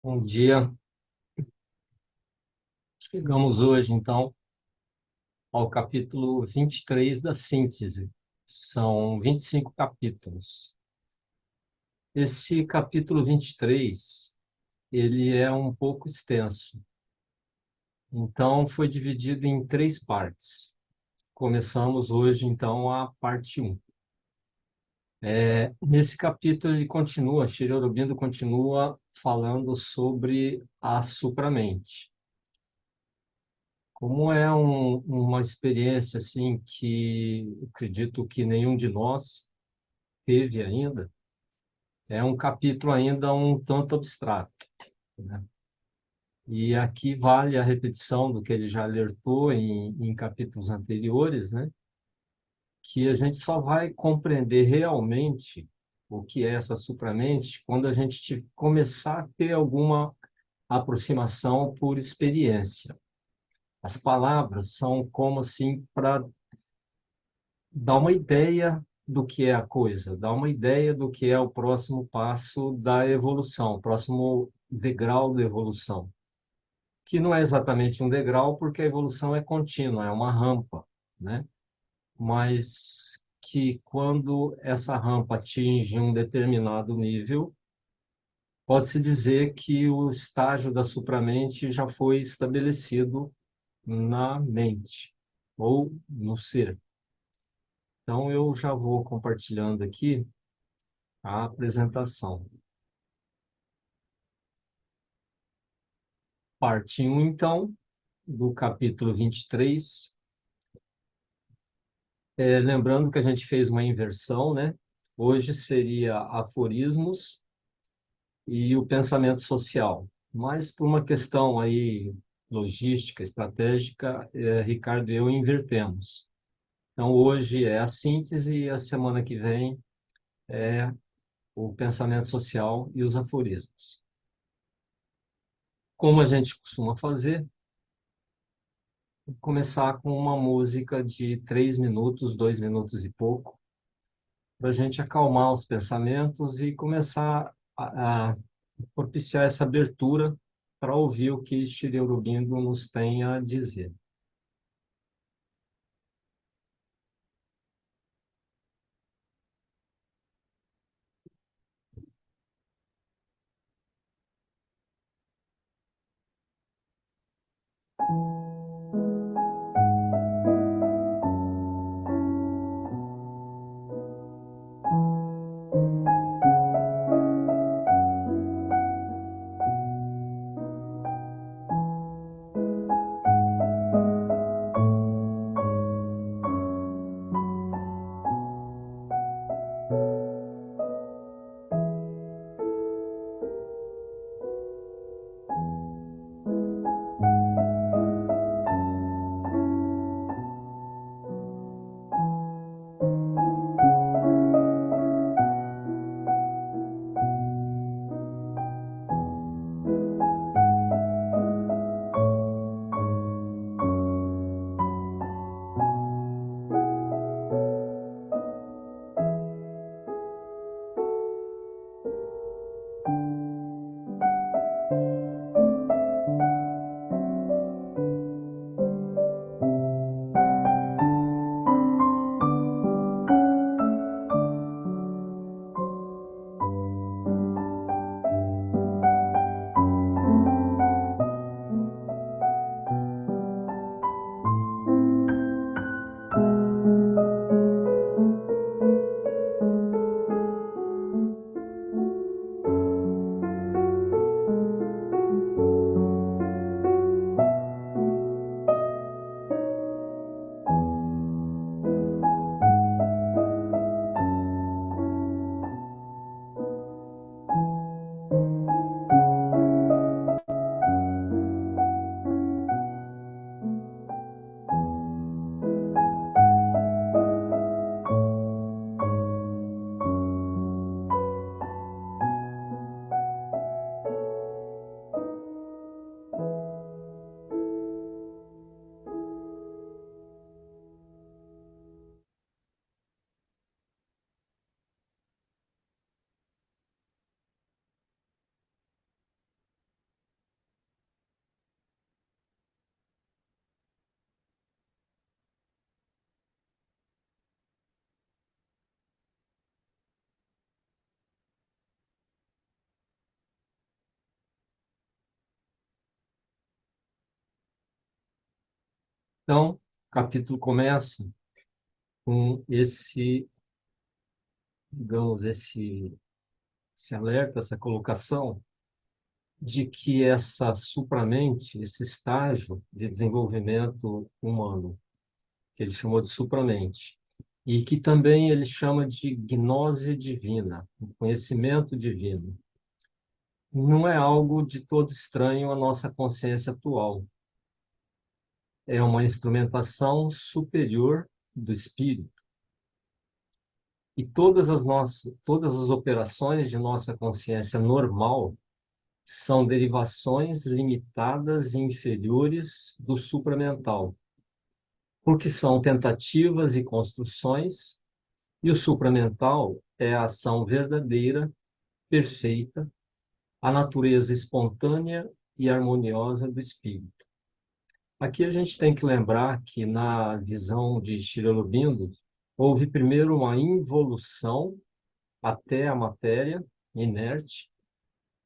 Bom dia. Chegamos hoje, então, ao capítulo 23 da síntese. São 25 capítulos. Esse capítulo 23, ele é um pouco extenso. Então, foi dividido em três partes. Começamos hoje, então, a parte um. Nesse capítulo, ele continua, Shri Aurobindo continua falando sobre a supramente. Como é uma experiência assim que eu acredito que nenhum de nós teve ainda, é um capítulo ainda um tanto abstrato, né? E aqui vale a repetição do que ele já alertou em capítulos anteriores, né? Que a gente só vai compreender realmente o que é essa supramente quando a gente começar a ter alguma aproximação por experiência. As palavras são como assim para dá uma ideia do que é a coisa, dá uma ideia do que é o próximo passo da evolução, o próximo degrau da evolução, que não é exatamente um degrau, porque a evolução é contínua, é uma rampa, né? Mas que quando essa rampa atinge um determinado nível, pode-se dizer que o estágio da supramente já foi estabelecido na mente ou no ser. Então, eu já vou compartilhando aqui a apresentação. Parte 1, então, do capítulo 23. Lembrando que a gente fez uma inversão, né? Hoje seria aforismos e o pensamento social. Mas por uma questão aí logística, estratégica, Ricardo e eu invertemos. Então, hoje é a síntese e a semana que vem é o pensamento social e os aforismos. Como a gente costuma fazer, começar com uma música de 3 minutos, 2 minutos e pouco, para a gente acalmar os pensamentos e começar a propiciar essa abertura para ouvir o que Shri Aurobindo nos tem a dizer. Então, o capítulo começa com digamos, esse alerta, essa colocação de que essa supramente, esse estágio de desenvolvimento humano, que ele chamou de supramente, e que também ele chama de gnose divina, o conhecimento divino, não é algo de todo estranho à nossa consciência atual. É uma instrumentação superior do espírito. E todas as operações de nossa consciência normal são derivações limitadas e inferiores do supramental, porque são tentativas e construções, e o supramental é a ação verdadeira, perfeita, a natureza espontânea e harmoniosa do espírito. Aqui a gente tem que lembrar que na visão de Sri Aurobindo houve primeiro uma involução até a matéria inerte,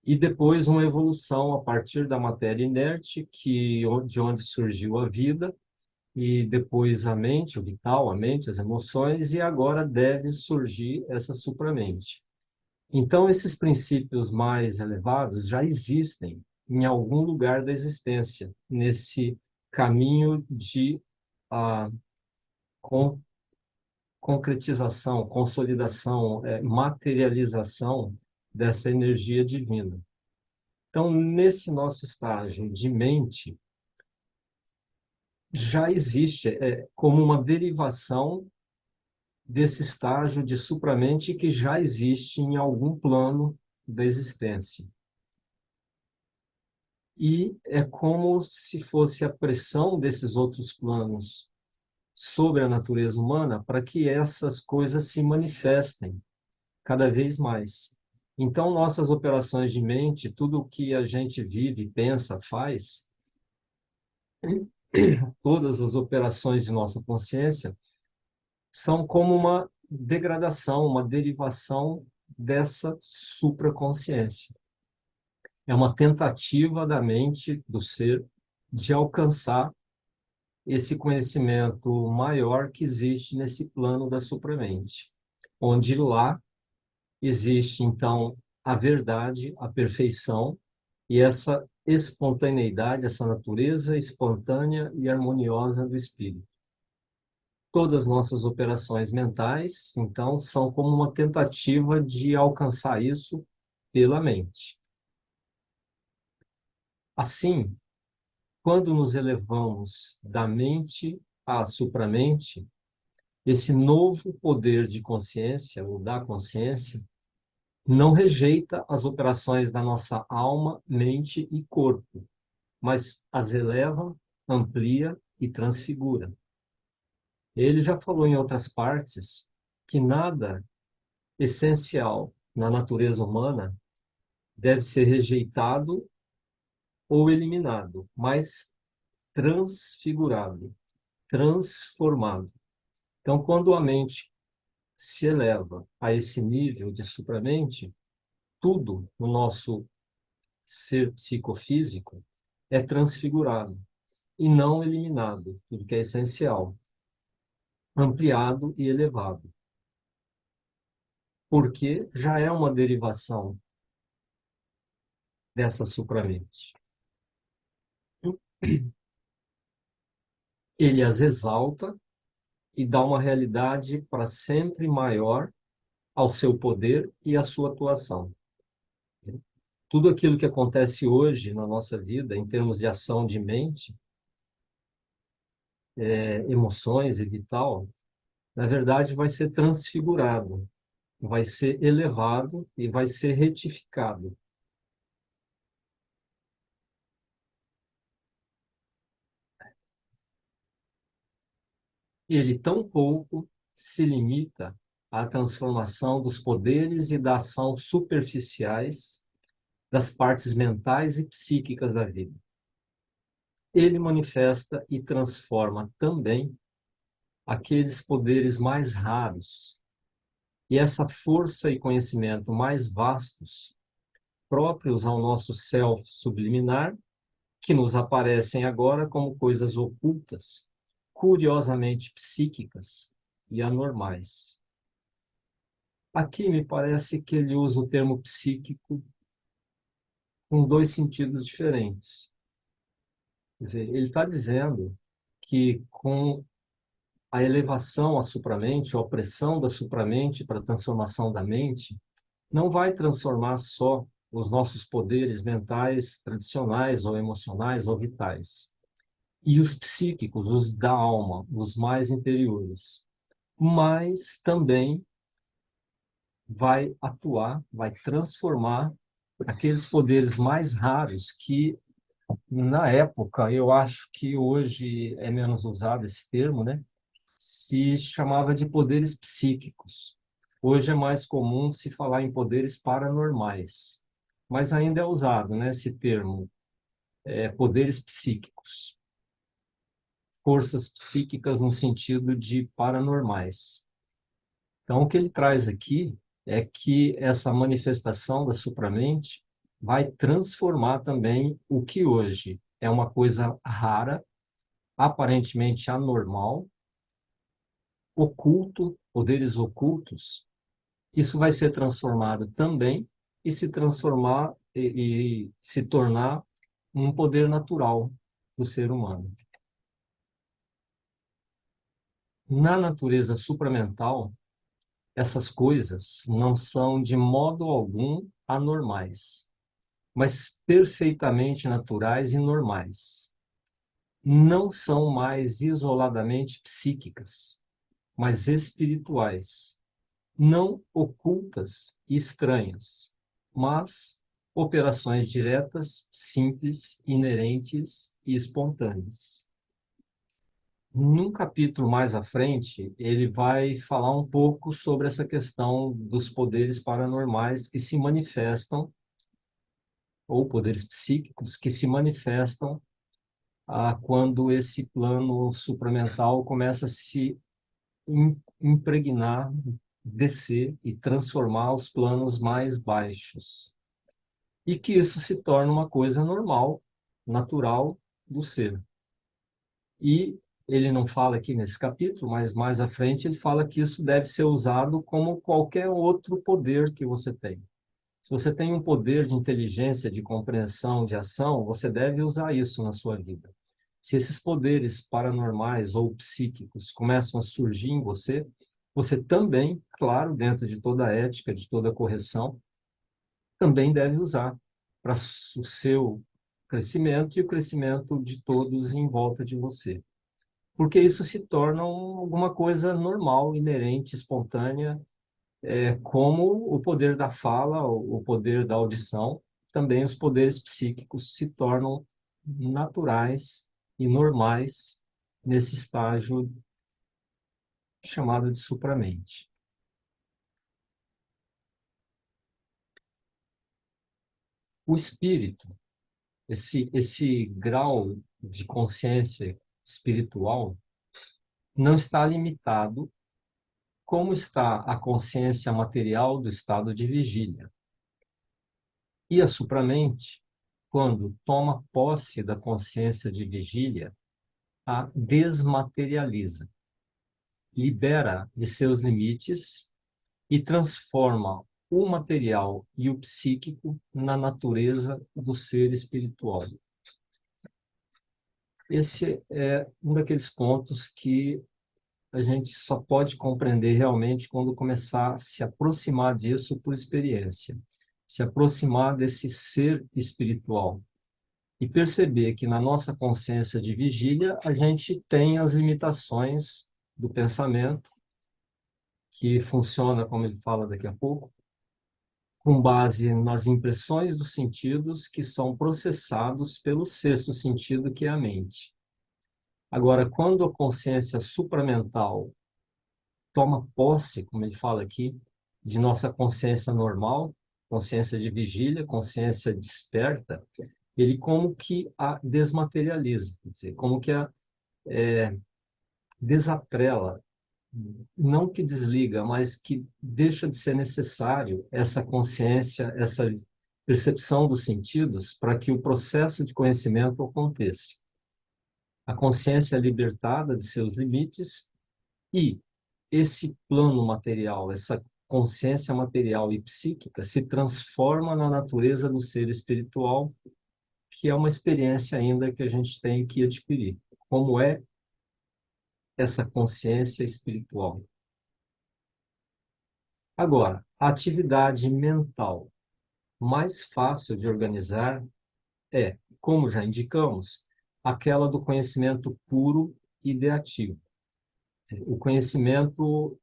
e depois uma evolução a partir da matéria inerte, de onde surgiu a vida, e depois a mente, o vital, a mente, as emoções, e agora deve surgir essa supramente. Então, esses princípios mais elevados já existem em algum lugar da existência, nesse caminho de ah, con concretização, consolidação, materialização dessa energia divina. Então, nesse nosso estágio de mente, já existe, como uma derivação desse estágio de supramente que já existe em algum plano da existência. E é como se fosse a pressão desses outros planos sobre a natureza humana para que essas coisas se manifestem cada vez mais. Então, nossas operações de mente, tudo o que a gente vive, pensa, faz, todas as operações de nossa consciência são como uma degradação, uma derivação dessa supraconsciência. É uma tentativa da mente, do ser, de alcançar esse conhecimento maior que existe nesse plano da supramente, onde lá existe, então, a verdade, a perfeição e essa espontaneidade, essa natureza espontânea e harmoniosa do espírito. Todas as nossas operações mentais, então, são como uma tentativa de alcançar isso pela mente. Assim, quando nos elevamos da mente à supramente, esse novo poder de consciência, ou da consciência, não rejeita as operações da nossa alma, mente e corpo, mas as eleva, amplia e transfigura. Ele já falou em outras partes que nada essencial na natureza humana deve ser rejeitado ou eliminado, mas transfigurado, transformado. Então, quando a mente se eleva a esse nível de supramente, tudo no nosso ser psicofísico é transfigurado e não eliminado, tudo que é essencial, ampliado e elevado, porque já é uma derivação dessa supramente. Ele as exalta e dá uma realidade para sempre maior ao seu poder e à sua atuação. Tudo aquilo que acontece hoje na nossa vida, em termos de ação de mente, emoções e vital, na verdade vai ser transfigurado, vai ser elevado e vai ser retificado. Ele tampouco se limita à transformação dos poderes e da ação superficiais das partes mentais e psíquicas da vida. Ele manifesta e transforma também aqueles poderes mais raros e essa força e conhecimento mais vastos, próprios ao nosso self subliminar, que nos aparecem agora como coisas ocultas, curiosamente psíquicas e anormais. Aqui me parece que ele usa o termo psíquico com dois sentidos diferentes. Quer dizer, ele está dizendo que com a elevação à supramente, ou a pressão da supramente para a transformação da mente, não vai transformar só os nossos poderes mentais tradicionais ou emocionais ou vitais, e os psíquicos, os da alma, os mais interiores, mas também vai atuar, vai transformar aqueles poderes mais raros que, na época, eu acho que hoje é menos usado esse termo, né? Se chamava de poderes psíquicos. Hoje é mais comum se falar em poderes paranormais, mas ainda é usado, né, esse termo, poderes psíquicos, forças psíquicas no sentido de paranormais. Então, o que ele traz aqui é que essa manifestação da supramente vai transformar também o que hoje é uma coisa rara, aparentemente anormal, oculto, poderes ocultos. Isso vai ser transformado também e se transformar e se tornar um poder natural do ser humano. Na natureza supramental, essas coisas não são de modo algum anormais, mas perfeitamente naturais e normais. Não são mais isoladamente psíquicas, mas espirituais, não ocultas e estranhas, mas operações diretas, simples, inerentes e espontâneas. Num capítulo mais à frente, ele vai falar um pouco sobre essa questão dos poderes paranormais que se manifestam, ou poderes psíquicos que se manifestam quando esse plano supramental começa a se impregnar, descer e transformar os planos mais baixos. E que isso se torna uma coisa normal, natural do ser. E ele não fala aqui nesse capítulo, mas mais à frente ele fala que isso deve ser usado como qualquer outro poder que você tem. Se você tem um poder de inteligência, de compreensão, de ação, você deve usar isso na sua vida. Se esses poderes paranormais ou psíquicos começam a surgir em você, você também, claro, dentro de toda a ética, de toda a correção, também deve usar para o seu crescimento e o crescimento de todos em volta de você. Porque isso se torna alguma coisa normal, inerente, espontânea, como o poder da fala, o poder da audição, também os poderes psíquicos se tornam naturais e normais nesse estágio chamado de supramente. O espírito, esse grau de consciência espiritual, não está limitado como está a consciência material do estado de vigília. E a supramente, quando toma posse da consciência de vigília, a desmaterializa, libera de seus limites e transforma o material e o psíquico na natureza do ser espiritual. Esse é um daqueles pontos que a gente só pode compreender realmente quando começar a se aproximar disso por experiência, se aproximar desse ser espiritual e perceber que na nossa consciência de vigília a gente tem as limitações do pensamento, que funciona, como ele fala daqui a pouco, com base nas impressões dos sentidos que são processados pelo sexto sentido, que é a mente. Agora, quando a consciência supramental toma posse, como ele fala aqui, de nossa consciência normal, consciência de vigília, consciência desperta, ele como que a desmaterializa, quer dizer, como que a desatrela, não que desliga, mas que deixa de ser necessário essa consciência, essa percepção dos sentidos para que o processo de conhecimento aconteça. A consciência é libertada de seus limites e esse plano material, essa consciência material e psíquica se transforma na natureza do ser espiritual, que é uma experiência ainda que a gente tem que adquirir. Como é essa consciência espiritual? Agora, a atividade mental mais fácil de organizar é, como já indicamos, aquela do conhecimento puro e ideativo. O conhecimento,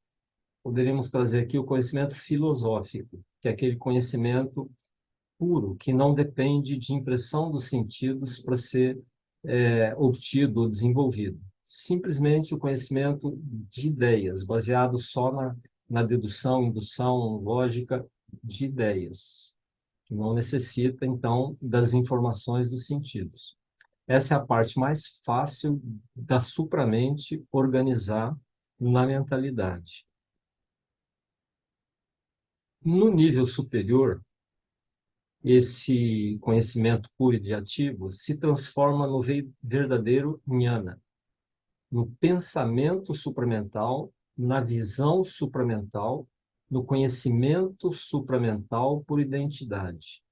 poderíamos trazer aqui o conhecimento filosófico, que é aquele conhecimento puro, que não depende de impressão dos sentidos para ser obtido ou desenvolvido. Simplesmente o conhecimento de ideias, baseado só na dedução, indução, lógica de ideias, que não necessita, então, das informações dos sentidos. Essa é a parte mais fácil da supramente organizar na mentalidade. No nível superior, esse conhecimento puro e ativo se transforma no verdadeiro jnana, no pensamento supramental, na visão supramental, no conhecimento supramental por identidade.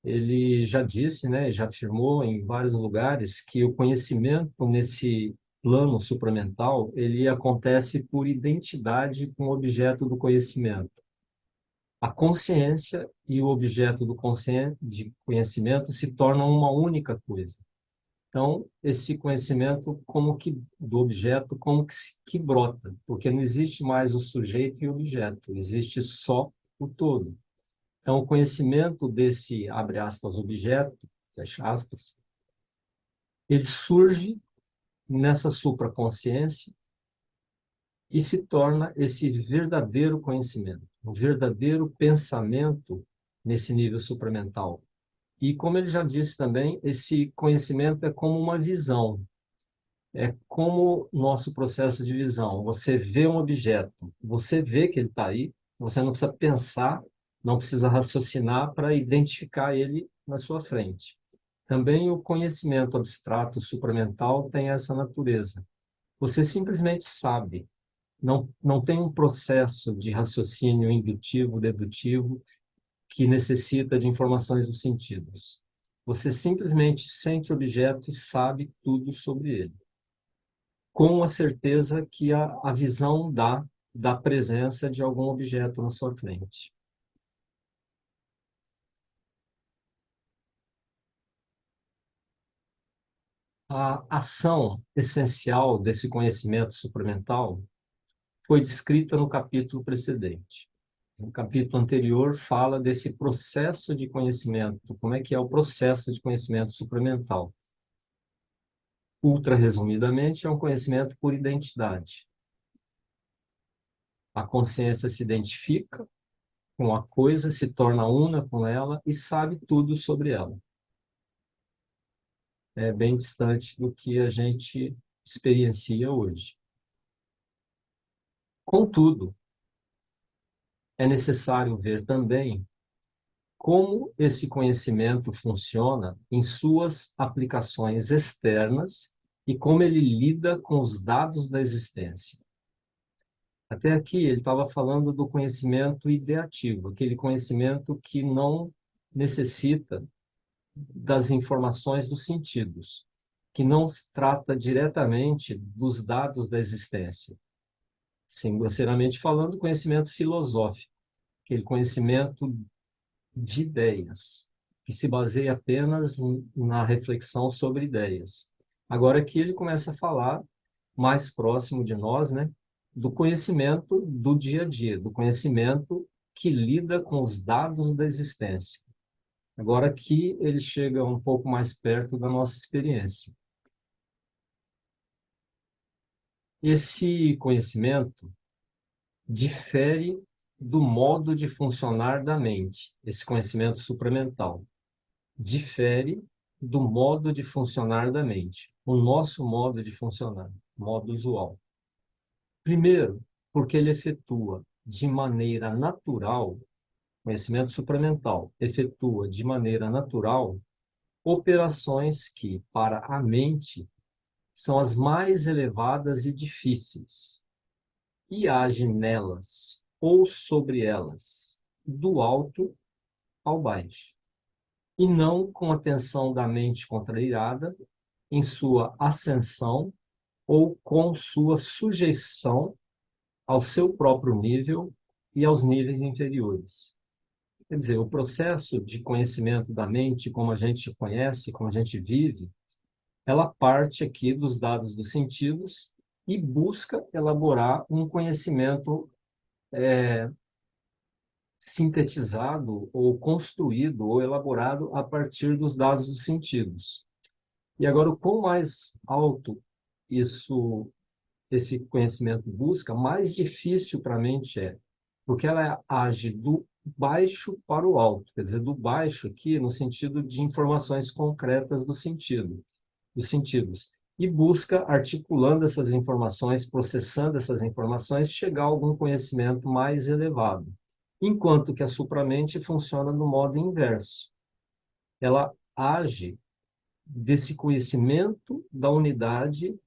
Ele já disse, né, já afirmou em vários lugares que o conhecimento nesse plano supramental, ele acontece por identidade com o objeto do conhecimento. A consciência e o objeto de conhecimento se tornam uma única coisa. Então, esse conhecimento como que do objeto como que brota, porque não existe mais o sujeito e o objeto, existe só o todo. Então, o conhecimento desse, abre aspas, objeto, fecha aspas, ele surge nessa supraconsciência e se torna esse verdadeiro conhecimento, um verdadeiro pensamento nesse nível supramental. E como ele já disse também, esse conhecimento é como uma visão, é como nosso processo de visão. Você vê um objeto, você vê que ele está aí, você não precisa pensar, não precisa raciocinar para identificar ele na sua frente. Também o conhecimento abstrato supramental tem essa natureza. Você simplesmente sabe, não tem um processo de raciocínio indutivo, dedutivo, que necessita de informações dos sentidos. Você simplesmente sente o objeto e sabe tudo sobre ele, com a certeza que a visão dá da presença de algum objeto na sua frente. A ação essencial desse conhecimento supramental foi descrita no capítulo precedente. O capítulo anterior fala desse processo de conhecimento, como é que é o processo de conhecimento supramental. Ultra resumidamente, é um conhecimento por identidade. A consciência se identifica com a coisa, se torna una com ela e sabe tudo sobre ela. É bem distante do que a gente experiencia hoje. Contudo, é necessário ver também como esse conhecimento funciona em suas aplicações externas e como ele lida com os dados da existência. Até aqui ele estava falando do conhecimento ideativo, aquele conhecimento que não necessita das informações dos sentidos, que não se trata diretamente dos dados da existência. Sim, grosseiramente falando, conhecimento filosófico, aquele conhecimento de ideias, que se baseia apenas na reflexão sobre ideias. Agora aqui ele começa a falar mais próximo de nós, né, do conhecimento do dia a dia, do conhecimento que lida com os dados da existência. Agora aqui ele chega um pouco mais perto da nossa experiência. Esse conhecimento difere do modo de funcionar da mente, esse conhecimento supramental. Difere do modo de funcionar da mente, o nosso modo de funcionar, modo usual. Primeiro, porque ele efetua de maneira natural, conhecimento supramental, efetua de maneira natural operações que, para a mente, são as mais elevadas e difíceis, e age nelas ou sobre elas, do alto ao baixo, e não com a tensão da mente contrariada em sua ascensão ou com sua sujeição ao seu próprio nível e aos níveis inferiores. Quer dizer, o processo de conhecimento da mente, como a gente conhece, como a gente vive, ela parte aqui dos dados dos sentidos e busca elaborar um conhecimento sintetizado ou construído ou elaborado a partir dos dados dos sentidos. E agora, o quão mais alto esse conhecimento busca, mais difícil para a mente é, porque ela age do baixo para o alto, quer dizer, do baixo aqui no sentido de informações concretas do sentido, dos sentidos, e busca, articulando essas informações, processando essas informações, chegar a algum conhecimento mais elevado. Enquanto que a supramente funciona no modo inverso. Ela age desse conhecimento da unidade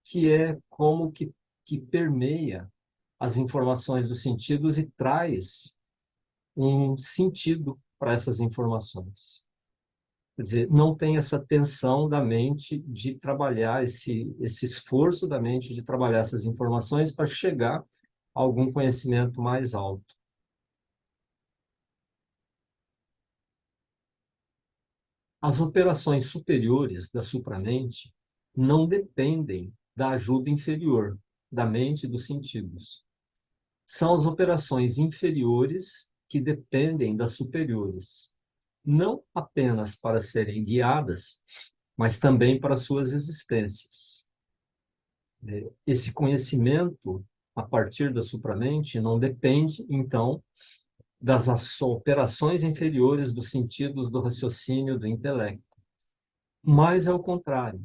que é como que permeia as informações dos sentidos e traz um sentido para essas informações. Quer dizer, não tem essa tensão da mente de trabalhar, esse esforço da mente de trabalhar essas informações para chegar a algum conhecimento mais alto. As operações superiores da supramente não dependem da ajuda inferior, da mente e dos sentidos. São as operações inferiores que dependem das superiores, não apenas para serem guiadas, mas também para suas existências. Esse conhecimento, a partir da supramente, não depende, então, das operações inferiores dos sentidos, do raciocínio, do intelecto. Mas, ao contrário,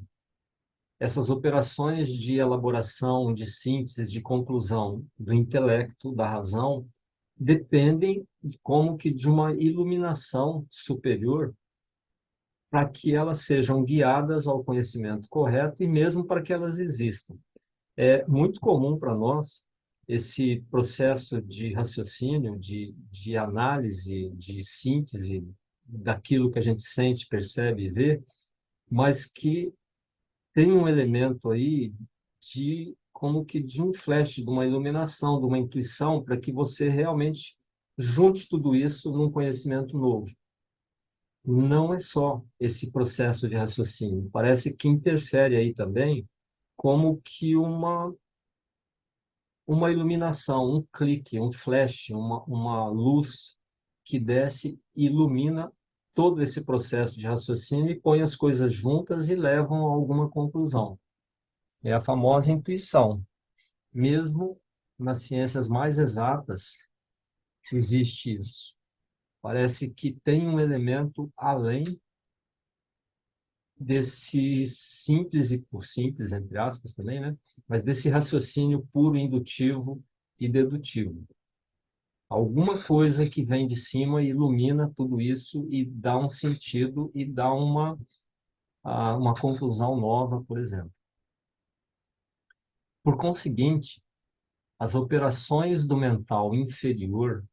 essas operações de elaboração, de síntese, de conclusão do intelecto, da razão, dependem como que de uma iluminação superior para que elas sejam guiadas ao conhecimento correto e mesmo para que elas existam. É muito comum para nós esse processo de raciocínio, de análise, de síntese daquilo que a gente sente, percebe e vê, mas que tem um elemento aí de como que de um flash, de uma iluminação, de uma intuição, para que você realmente junte tudo isso num conhecimento novo. Não é só esse processo de raciocínio, parece que interfere aí também como que uma iluminação, um clique, um flash, uma luz que desce e ilumina todo esse processo de raciocínio e põe as coisas juntas e levam a alguma conclusão. É a famosa intuição. Mesmo nas ciências mais exatas, existe isso. Parece que tem um elemento além desse simples, e por simples, entre aspas também, né? Mas desse raciocínio puro, indutivo e dedutivo. Alguma coisa que vem de cima e ilumina tudo isso e dá um sentido e dá uma conclusão nova, por exemplo. Por conseguinte, as operações do mental inferior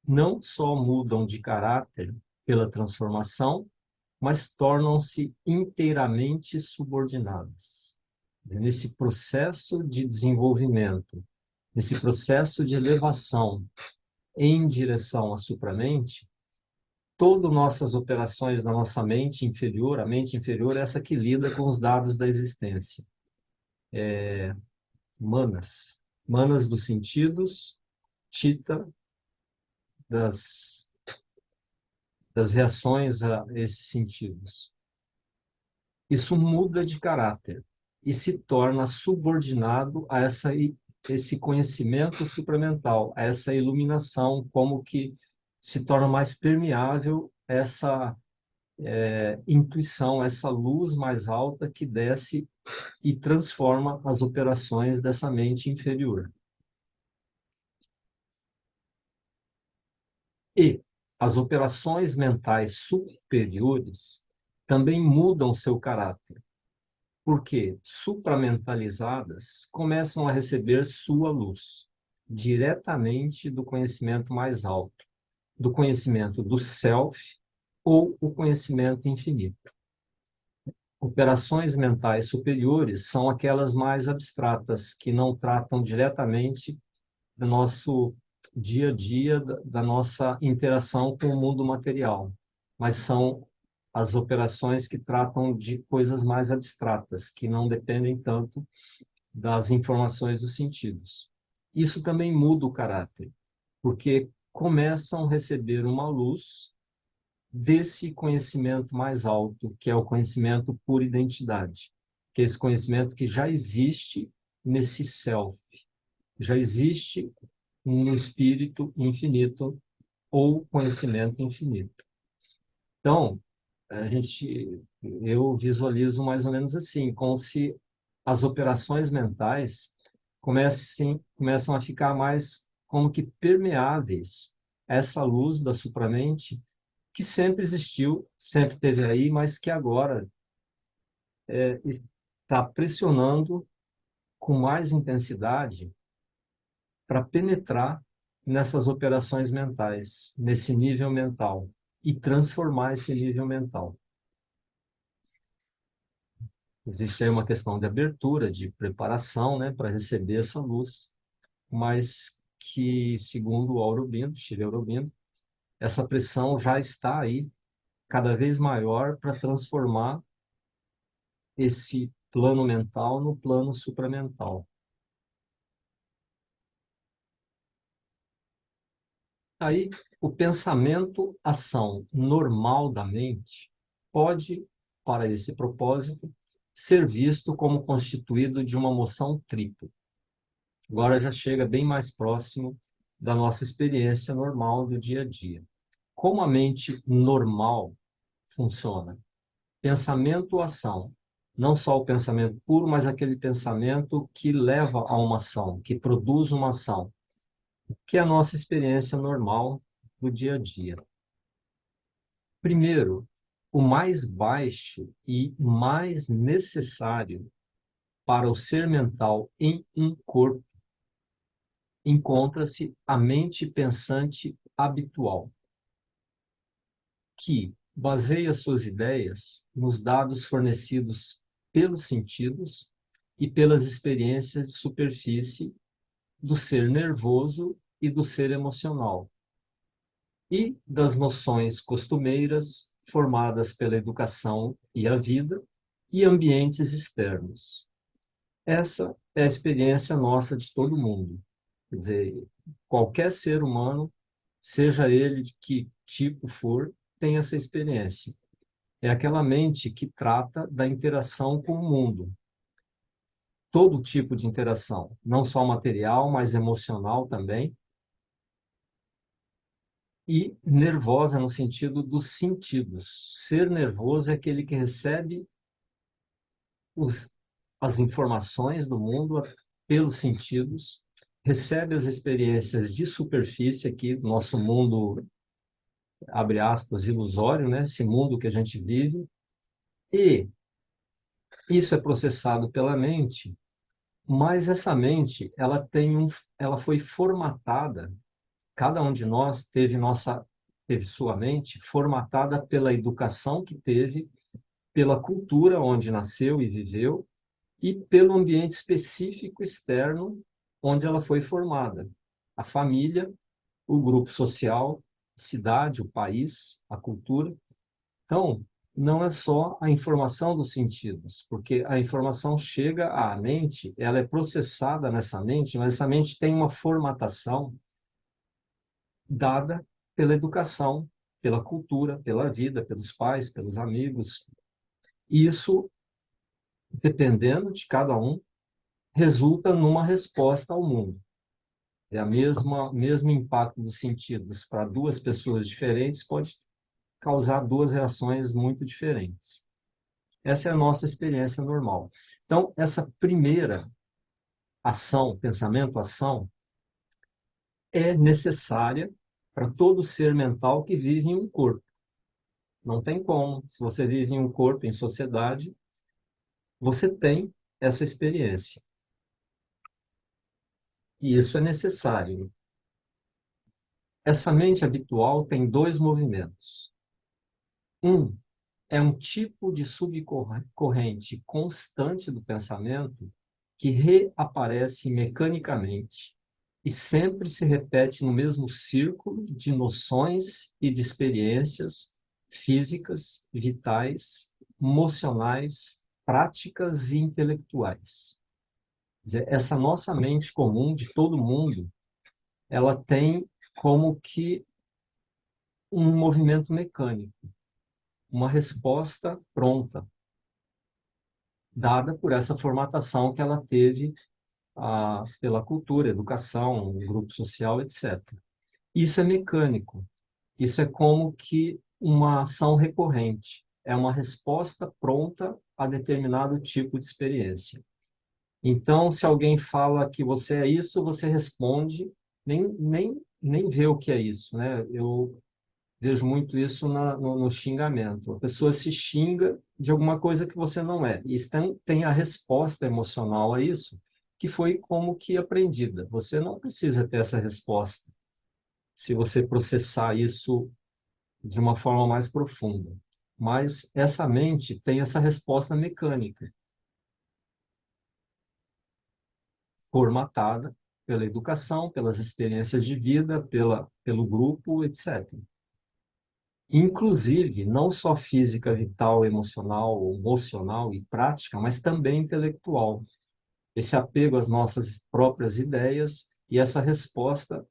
não só mudam de caráter pela transformação, mas tornam-se inteiramente subordinadas. Nesse processo de desenvolvimento, nesse processo de elevação em direção à supramente, todas nossas operações da nossa mente inferior, a mente inferior é essa que lida com os dados da existência. Manas, manas dos sentidos, Chitta das reações a esses sentidos. Isso muda de caráter e se torna subordinado a esse conhecimento supramental, a essa iluminação, como que se torna mais permeável essa intuição, essa luz mais alta que desce e transforma as operações dessa mente inferior. E as operações mentais superiores também mudam seu caráter, porque supramentalizadas começam a receber sua luz diretamente do conhecimento mais alto, do conhecimento do self ou o conhecimento infinito. Operações mentais superiores são aquelas mais abstratas, que não tratam diretamente do nosso dia a dia, da nossa interação com o mundo material, mas são as operações que tratam de coisas mais abstratas, que não dependem tanto das informações dos sentidos. Isso também muda o caráter, porque começam a receber uma luz desse conhecimento mais alto, que é o conhecimento por identidade, que é esse conhecimento que já existe nesse self, já existe no espírito infinito ou conhecimento infinito. Então, eu visualizo mais ou menos assim, como se as operações mentais começam a ficar mais como que permeáveis a essa luz da supramente que sempre existiu, sempre teve aí, mas que agora está pressionando com mais intensidade para penetrar nessas operações mentais, nesse nível mental, e transformar esse nível mental. Existe aí uma questão de abertura, de preparação, né, para receber essa luz, mas que, segundo o Aurobindo, Shri Aurobindo, essa pressão já está aí, cada vez maior, para transformar esse plano mental no plano supramental. Aí, o pensamento-ação normal da mente pode, para esse propósito, ser visto como constituído de uma moção tripla. Agora já chega bem mais próximo da nossa experiência normal do dia a dia. Como a mente normal funciona? Pensamento-ação. Não só o pensamento puro, mas aquele pensamento que leva a uma ação, que produz uma ação, que é a nossa experiência normal do dia a dia. Primeiro, o mais baixo e mais necessário para o ser mental em um corpo encontra-se a mente pensante habitual, que baseia suas ideias nos dados fornecidos pelos sentidos e pelas experiências de superfície do ser nervoso e do ser emocional, e das noções costumeiras formadas pela educação e a vida e ambientes externos. Essa é a experiência nossa de todo mundo. Quer dizer, qualquer ser humano, seja ele de que tipo for, tem essa experiência. É aquela mente que trata da interação com o mundo. Todo tipo de interação, não só material, mas emocional também. E nervosa no sentido dos sentidos. Ser nervoso é aquele que recebe os, as informações do mundo pelos sentidos, recebe as experiências de superfície aqui, nosso mundo, abre aspas, ilusório, né? Esse mundo que a gente vive, e isso é processado pela mente, mas essa mente, ela foi formatada, cada um de nós teve sua mente formatada pela educação que teve, pela cultura onde nasceu e viveu, e pelo ambiente específico externo onde ela foi formada. A família, o grupo social, a cidade, o país, a cultura. Então, não é só a informação dos sentidos, porque a informação chega à mente, ela é processada nessa mente, mas essa mente tem uma formatação dada pela educação, pela cultura, pela vida, pelos pais, pelos amigos. E isso, dependendo de cada um, resulta numa resposta ao mundo. É a mesmo impacto dos sentidos para duas pessoas diferentes pode causar duas reações muito diferentes. Essa é a nossa experiência normal. Então, essa primeira ação, pensamento, ação, é necessária para todo ser mental que vive em um corpo. Não tem como. Se você vive em um corpo, em sociedade, você tem essa experiência. E isso é necessário. Essa mente habitual tem dois movimentos. Um é um tipo de subcorrente constante do pensamento que reaparece mecanicamente e sempre se repete no mesmo círculo de noções e de experiências físicas, vitais, emocionais, práticas e intelectuais. Quer dizer, essa nossa mente comum de todo mundo, ela tem como que um movimento mecânico, uma resposta pronta, dada por essa formatação que ela teve pela cultura, educação, grupo social, etc. Isso é mecânico. Isso é como que uma ação recorrente. É uma resposta pronta a determinado tipo de experiência. Então, se alguém fala que você é isso, você responde, nem vê o que é isso, né? Eu vejo muito isso no xingamento. A pessoa se xinga de alguma coisa que você não é. E tem a resposta emocional a isso, que foi como que aprendida. Você não precisa ter essa resposta se você processar isso de uma forma mais profunda. Mas essa mente tem essa resposta mecânica, formatada pela educação, pelas experiências de vida, pelo grupo, etc. Inclusive, não só física, vital, emocional e prática, mas também intelectual. Esse apego às nossas próprias ideias e essa resposta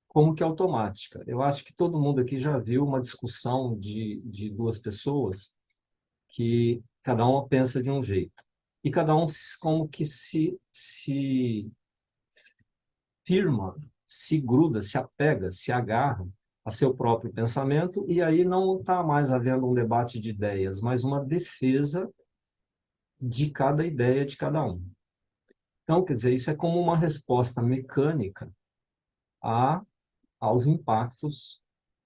como que automática. Eu acho que todo mundo aqui já viu uma discussão de duas pessoas que cada uma pensa de um jeito. E cada um como que se firma, se gruda, se apega, se agarra a seu próprio pensamento, e aí não está mais havendo um debate de ideias, mas uma defesa de cada ideia de cada um. Então, quer dizer, isso é como uma resposta mecânica a, aos impactos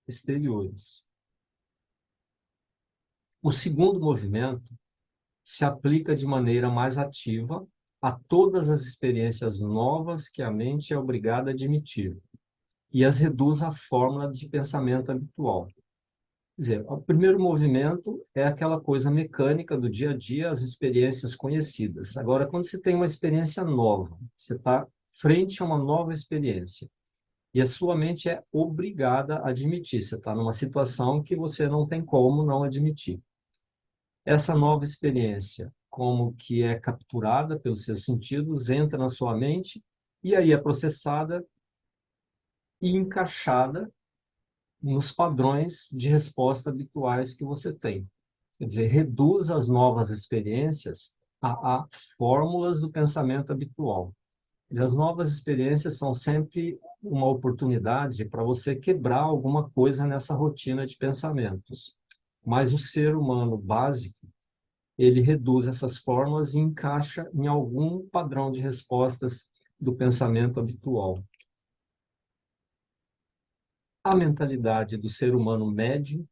exteriores. O segundo movimento se aplica de maneira mais ativa a todas as experiências novas que a mente é obrigada a admitir e as reduz à fórmula de pensamento habitual. Quer dizer, o primeiro movimento é aquela coisa mecânica do dia a dia, as experiências conhecidas. Agora, quando você tem uma experiência nova, você está frente a uma nova experiência e a sua mente é obrigada a admitir. Você está numa situação que você não tem como não admitir. Essa nova experiência, como que é capturada pelos seus sentidos, entra na sua mente e aí é processada e encaixada nos padrões de resposta habituais que você tem. Quer dizer, reduz as novas experiências a fórmulas do pensamento habitual. Quer dizer, as novas experiências são sempre uma oportunidade para você quebrar alguma coisa nessa rotina de pensamentos. Mas o ser humano básico, ele reduz essas fórmulas e encaixa em algum padrão de respostas do pensamento habitual. A mentalidade do ser humano médio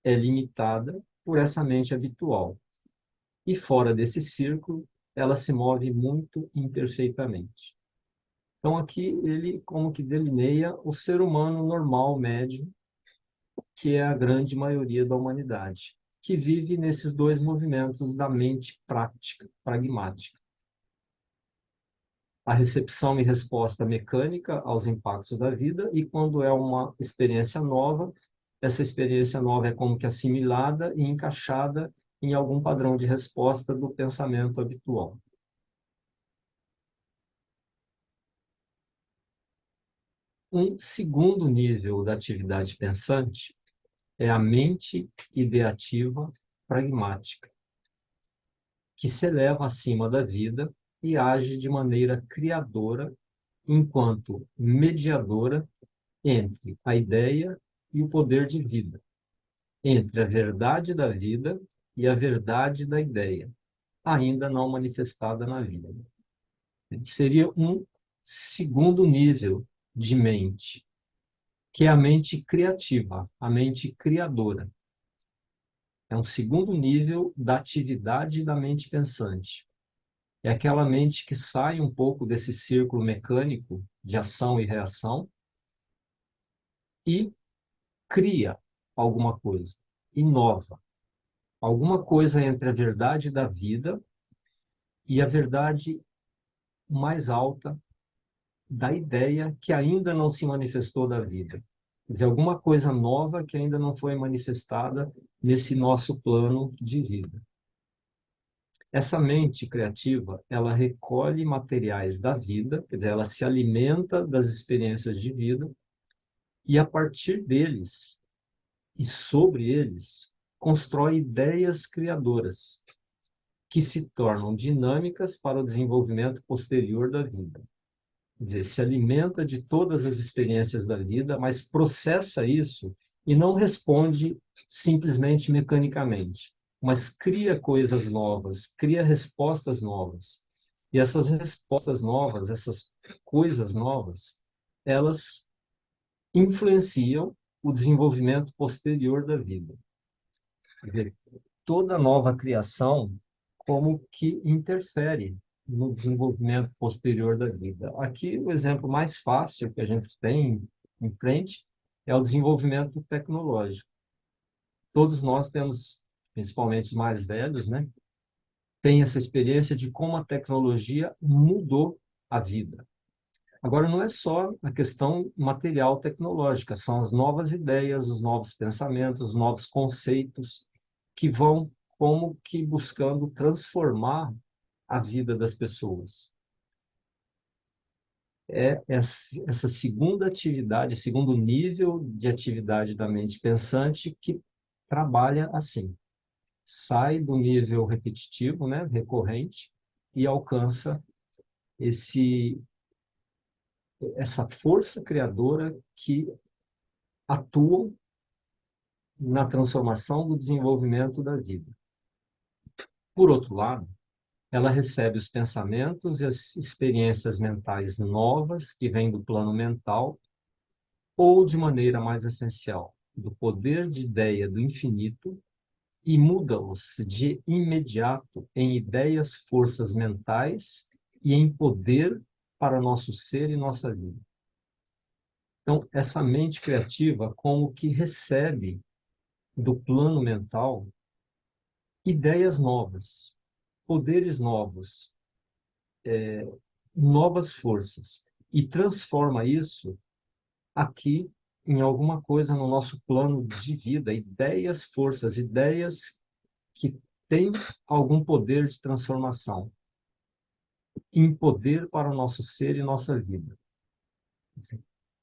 é limitada por essa mente habitual. E fora desse círculo, ela se move muito imperfeitamente. Então, aqui ele como que delineia o ser humano normal, médio, que é a grande maioria da humanidade, que vive nesses dois movimentos da mente prática, pragmática. A recepção e resposta mecânica aos impactos da vida, e quando é uma experiência nova, essa experiência nova é como que assimilada e encaixada em algum padrão de resposta do pensamento habitual. Um segundo nível da atividade pensante é a mente ideativa pragmática, que se eleva acima da vida e age de maneira criadora enquanto mediadora entre a ideia e o poder de vida, entre a verdade da vida e a verdade da ideia, ainda não manifestada na vida. Seria um segundo nível de mente. que é a mente criativa, a mente criadora. É um segundo nível da atividade da mente pensante. É aquela mente que sai um pouco desse círculo mecânico de ação e reação e cria alguma coisa, inova, alguma coisa entre a verdade da vida e a verdade mais alta da ideia que ainda não se manifestou da vida. Quer dizer, alguma coisa nova que ainda não foi manifestada nesse nosso plano de vida. Essa mente criativa, ela recolhe materiais da vida, quer dizer, ela se alimenta das experiências de vida e a partir deles e sobre eles constrói ideias criadoras que se tornam dinâmicas para o desenvolvimento posterior da vida. Quer dizer, se alimenta de todas as experiências da vida, mas processa isso e não responde simplesmente mecanicamente, mas cria coisas novas, cria respostas novas. E essas respostas novas, essas coisas novas, elas influenciam o desenvolvimento posterior da vida. Quer dizer, toda nova criação como que interfere no desenvolvimento posterior da vida. Aqui, o exemplo mais fácil que a gente tem em frente é o desenvolvimento tecnológico. Todos nós temos, principalmente os mais velhos, né, tem essa experiência de como a tecnologia mudou a vida. Agora, não é só a questão material tecnológica, são as novas ideias, os novos pensamentos, os novos conceitos que vão como que buscando transformar a vida das pessoas. É essa segunda atividade, segundo nível de atividade da mente pensante que trabalha assim. Sai do nível repetitivo, né, recorrente, e alcança esse, essa força criadora que atua na transformação do desenvolvimento da vida. Por outro lado, ela recebe os pensamentos e as experiências mentais novas que vêm do plano mental ou, de maneira mais essencial, do poder de ideia do infinito e muda-os de imediato em ideias, forças mentais e em poder para nosso ser e nossa vida. Então, essa mente criativa como que recebe do plano mental ideias novas, poderes novos, novas forças, e transforma isso aqui em alguma coisa no nosso plano de vida, ideias, forças, ideias que têm algum poder de transformação, em poder para o nosso ser e nossa vida.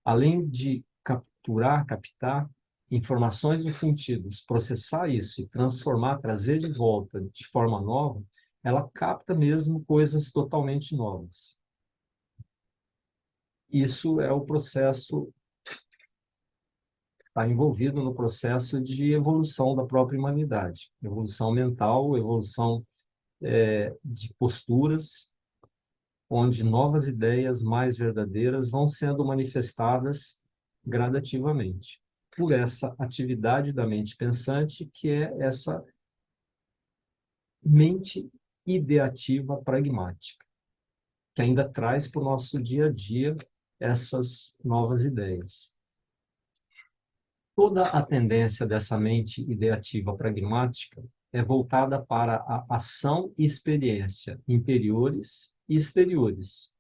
Além de captar informações dos sentidos, processar isso e transformar, trazer de volta de forma nova, ela capta mesmo coisas totalmente novas. Isso é o processo, está envolvido no processo de evolução da própria humanidade. Evolução mental, evolução de posturas, onde novas ideias mais verdadeiras vão sendo manifestadas gradativamente por essa atividade da mente pensante, que é essa mente ideativa pragmática, que ainda traz para o nosso dia a dia essas novas ideias. Toda a tendência dessa mente ideativa pragmática é voltada para a ação e experiência interiores e exteriores.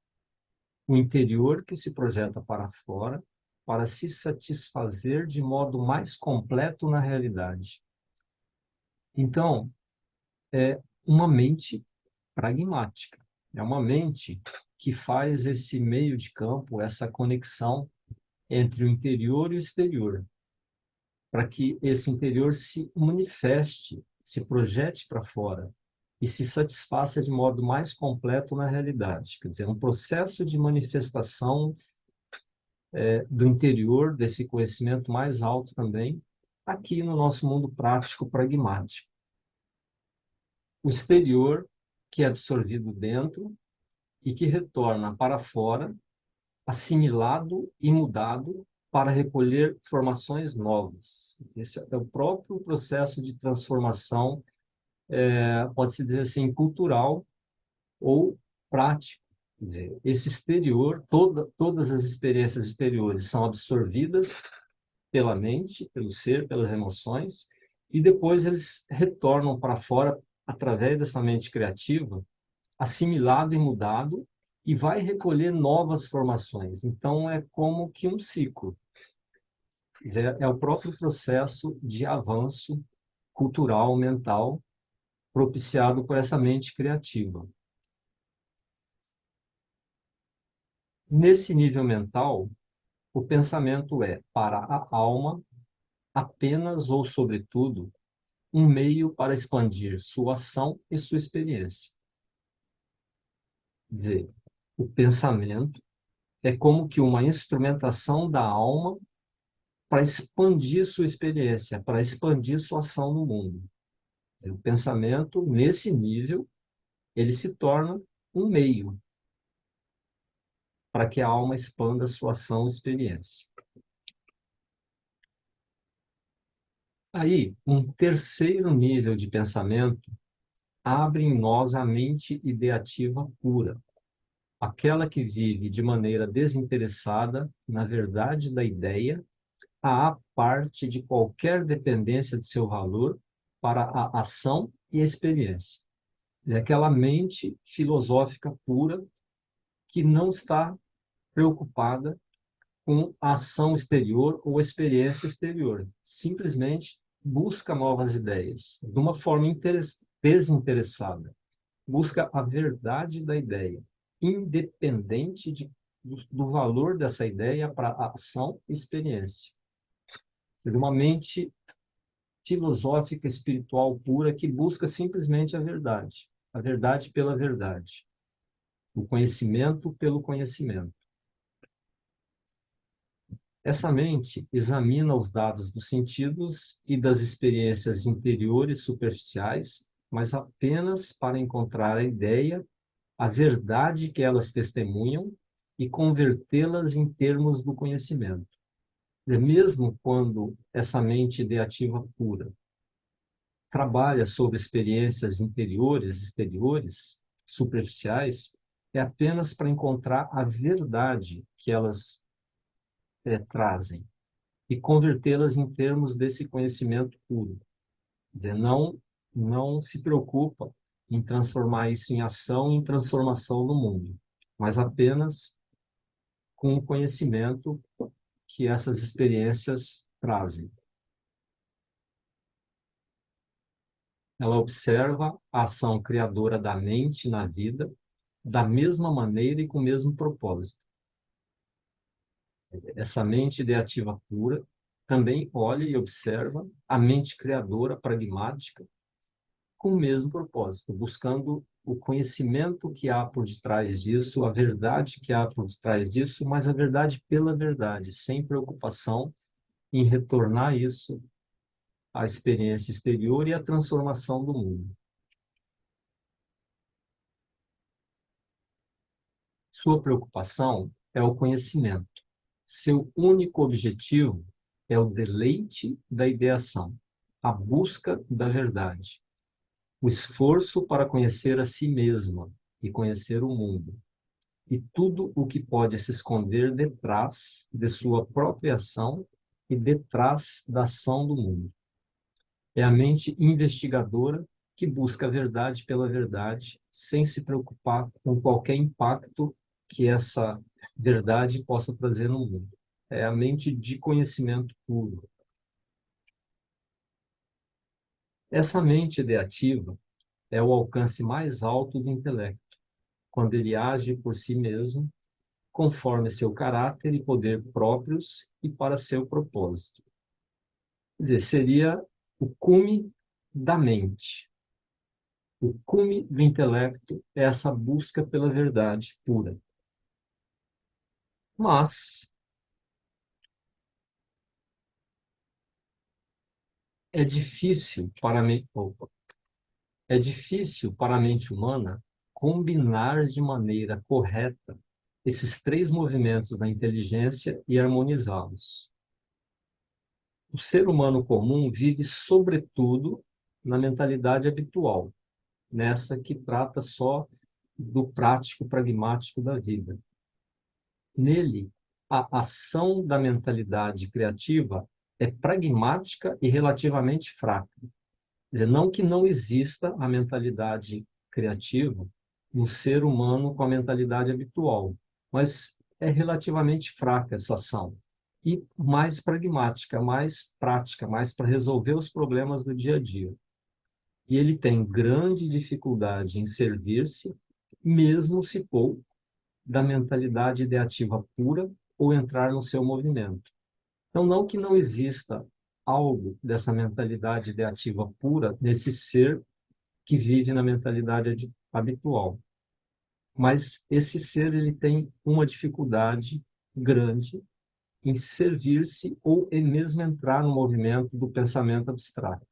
O interior que se projeta para fora para se satisfazer de modo mais completo na realidade. Então, é uma mente pragmática. É uma mente que faz esse meio de campo, essa conexão entre o interior e o exterior, para que esse interior se manifeste, se projete para fora e se satisfaça de modo mais completo na realidade. Quer dizer, um processo de manifestação do interior, desse conhecimento mais alto também, aqui no nosso mundo prático pragmático. O exterior, que é absorvido dentro e que retorna para fora, assimilado e mudado para recolher formações novas. Esse é o próprio processo de transformação, pode-se dizer assim, cultural ou prático. Quer dizer, esse exterior, todas as experiências exteriores são absorvidas pela mente, pelo ser, pelas emoções, e depois eles retornam para fora através dessa mente criativa, assimilado e mudado, e vai recolher novas formações. Então, é como que um ciclo. Quer dizer, é o próprio processo de avanço cultural, mental, propiciado por essa mente criativa. Nesse nível mental, o pensamento é, para a alma, apenas ou sobretudo, um meio para expandir sua ação e sua experiência. Quer dizer, o pensamento é como que uma instrumentação da alma para expandir sua experiência, para expandir sua ação no mundo. Quer dizer, o pensamento, nesse nível, ele se torna um meio para que a alma expanda sua ação e experiência. Aí, um terceiro nível de pensamento abre em nós a mente ideativa pura, aquela que vive de maneira desinteressada na verdade da ideia, à parte de qualquer dependência de seu valor para a ação e a experiência. É aquela mente filosófica pura que não está preocupada com a ação exterior ou a experiência exterior. Simplesmente busca novas ideias, de uma forma desinteressada. Busca a verdade da ideia, independente do valor dessa ideia para a ação e experiência. Seria uma mente filosófica, espiritual pura que busca simplesmente a verdade pela verdade, o conhecimento pelo conhecimento. Essa mente examina os dados dos sentidos e das experiências interiores superficiais, mas apenas para encontrar a ideia, a verdade que elas testemunham e convertê-las em termos do conhecimento. Mesmo quando essa mente ideativa pura trabalha sobre experiências interiores, exteriores, superficiais, é apenas para encontrar a verdade que elas trazem e convertê-las em termos desse conhecimento puro. Quer dizer, não se preocupa em transformar isso em ação, em transformação no mundo, mas apenas com o conhecimento que essas experiências trazem. Ela observa a ação criadora da mente na vida da mesma maneira e com o mesmo propósito. Essa mente ideativa pura também olha e observa a mente criadora pragmática com o mesmo propósito, buscando o conhecimento que há por detrás disso, a verdade que há por detrás disso, mas a verdade pela verdade, sem preocupação em retornar isso à experiência exterior e à transformação do mundo. Sua preocupação é o conhecimento. Seu único objetivo é o deleite da ideação, a busca da verdade, o esforço para conhecer a si mesma e conhecer o mundo, e tudo o que pode se esconder detrás de sua própria ação e detrás da ação do mundo. É a mente investigadora que busca a verdade pela verdade, sem se preocupar com qualquer impacto que essa verdade possa trazer no mundo. É a mente de conhecimento puro. Essa mente ideativa é o alcance mais alto do intelecto, quando ele age por si mesmo, conforme seu caráter e poder próprios e para seu propósito. Quer dizer, seria o cume da mente. O cume do intelecto é essa busca pela verdade pura. Mas é difícil para é difícil para a mente humana combinar de maneira correta esses três movimentos da inteligência e harmonizá-los. O ser humano comum vive, sobretudo, na mentalidade habitual, nessa que trata só do prático pragmático da vida. Nele, a ação da mentalidade criativa é pragmática e relativamente fraca. Quer dizer, não que não exista a mentalidade criativa no ser humano com a mentalidade habitual, mas é relativamente fraca essa ação. E mais pragmática, mais prática, mais para resolver os problemas do dia a dia. E ele tem grande dificuldade em servir-se, mesmo se for da mentalidade ideativa pura ou entrar no seu movimento. Então, não que não exista algo dessa mentalidade ideativa pura nesse ser que vive na mentalidade habitual. Mas esse ser ele tem uma dificuldade grande em servir-se ou em mesmo entrar no movimento do pensamento abstrato.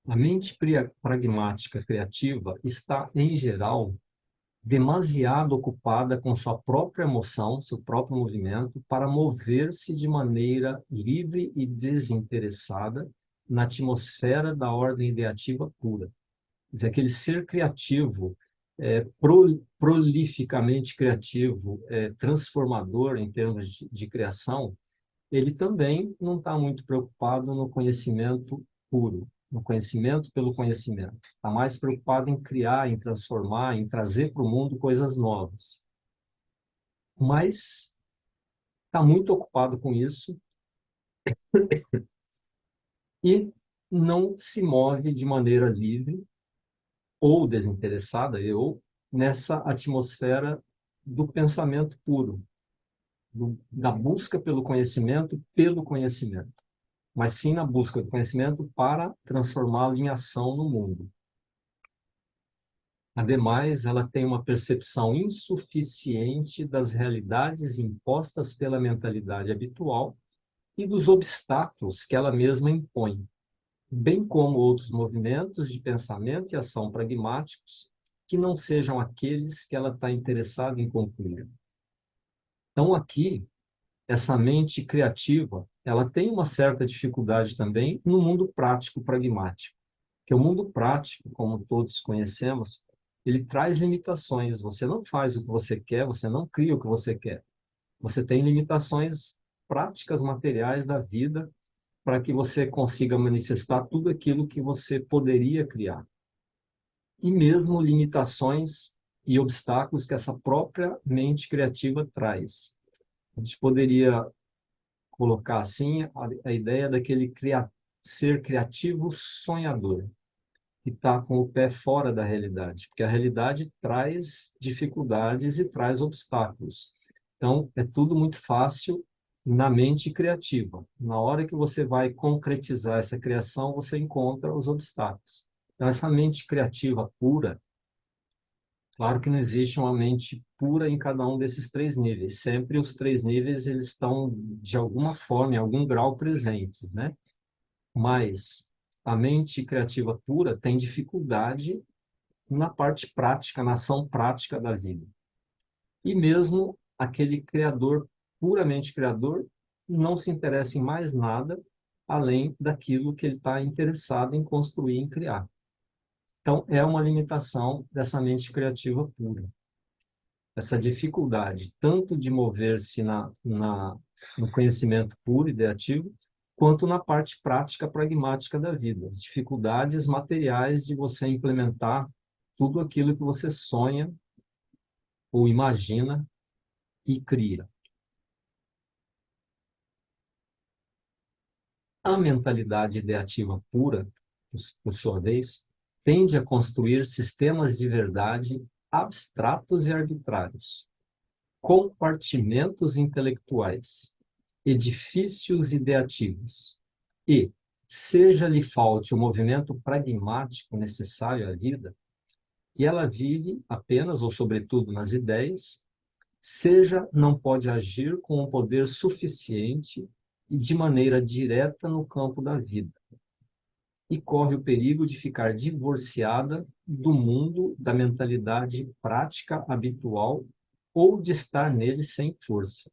A mente pragmática criativa está, em geral, demasiado ocupada com sua própria emoção, seu próprio movimento, para mover-se de maneira livre e desinteressada na atmosfera da ordem ideativa pura. Quer dizer, aquele ser criativo, prolificamente criativo, transformador em termos de criação, ele também não está muito preocupado no conhecimento puro, no conhecimento pelo conhecimento. Está mais preocupado em criar, em transformar, em trazer para o mundo coisas novas. Mas está muito ocupado com isso e não se move de maneira livre ou desinteressada, nessa atmosfera do pensamento puro, da busca pelo conhecimento, mas sim na busca do conhecimento para transformá-lo em ação no mundo. Ademais, ela tem uma percepção insuficiente das realidades impostas pela mentalidade habitual e dos obstáculos que ela mesma impõe, bem como outros movimentos de pensamento e ação pragmáticos que não sejam aqueles que ela está interessada em concluir. Então, aqui, essa mente criativa, ela tem uma certa dificuldade também no mundo prático pragmático, que o mundo prático, como todos conhecemos, ele traz limitações. Você não faz o que você quer, você não cria o que você quer. Você tem limitações práticas, materiais da vida para que você consiga manifestar tudo aquilo que você poderia criar. E mesmo limitações e obstáculos que essa própria mente criativa traz. A gente poderia colocar assim a ideia daquele ser criativo sonhador, que está com o pé fora da realidade, porque a realidade traz dificuldades e traz obstáculos. Então, é tudo muito fácil na mente criativa. Na hora que você vai concretizar essa criação, você encontra os obstáculos. Então, essa mente criativa pura, claro que não existe uma mente pura em cada um desses três níveis. Sempre os três níveis eles estão, de alguma forma, em algum grau presentes, né? Mas a mente criativa pura tem dificuldade na parte prática, na ação prática da vida. E mesmo aquele criador, puramente criador, não se interessa em mais nada além daquilo que ele está interessado em construir, em criar. Então, é uma limitação dessa mente criativa pura. Essa dificuldade, tanto de mover-se no conhecimento puro, ideativo, quanto na parte prática, pragmática da vida. As dificuldades materiais de você implementar tudo aquilo que você sonha ou imagina e cria. A mentalidade ideativa pura, por sua vez, tende a construir sistemas de verdade abstratos e arbitrários, compartimentos intelectuais, edifícios ideativos, e, seja-lhe falte o movimento pragmático necessário à vida, e ela vive apenas ou sobretudo nas ideias, seja não pode agir com um poder suficiente e de maneira direta no campo da vida. e corre o perigo de ficar divorciada do mundo da mentalidade prática habitual ou de estar nele sem força.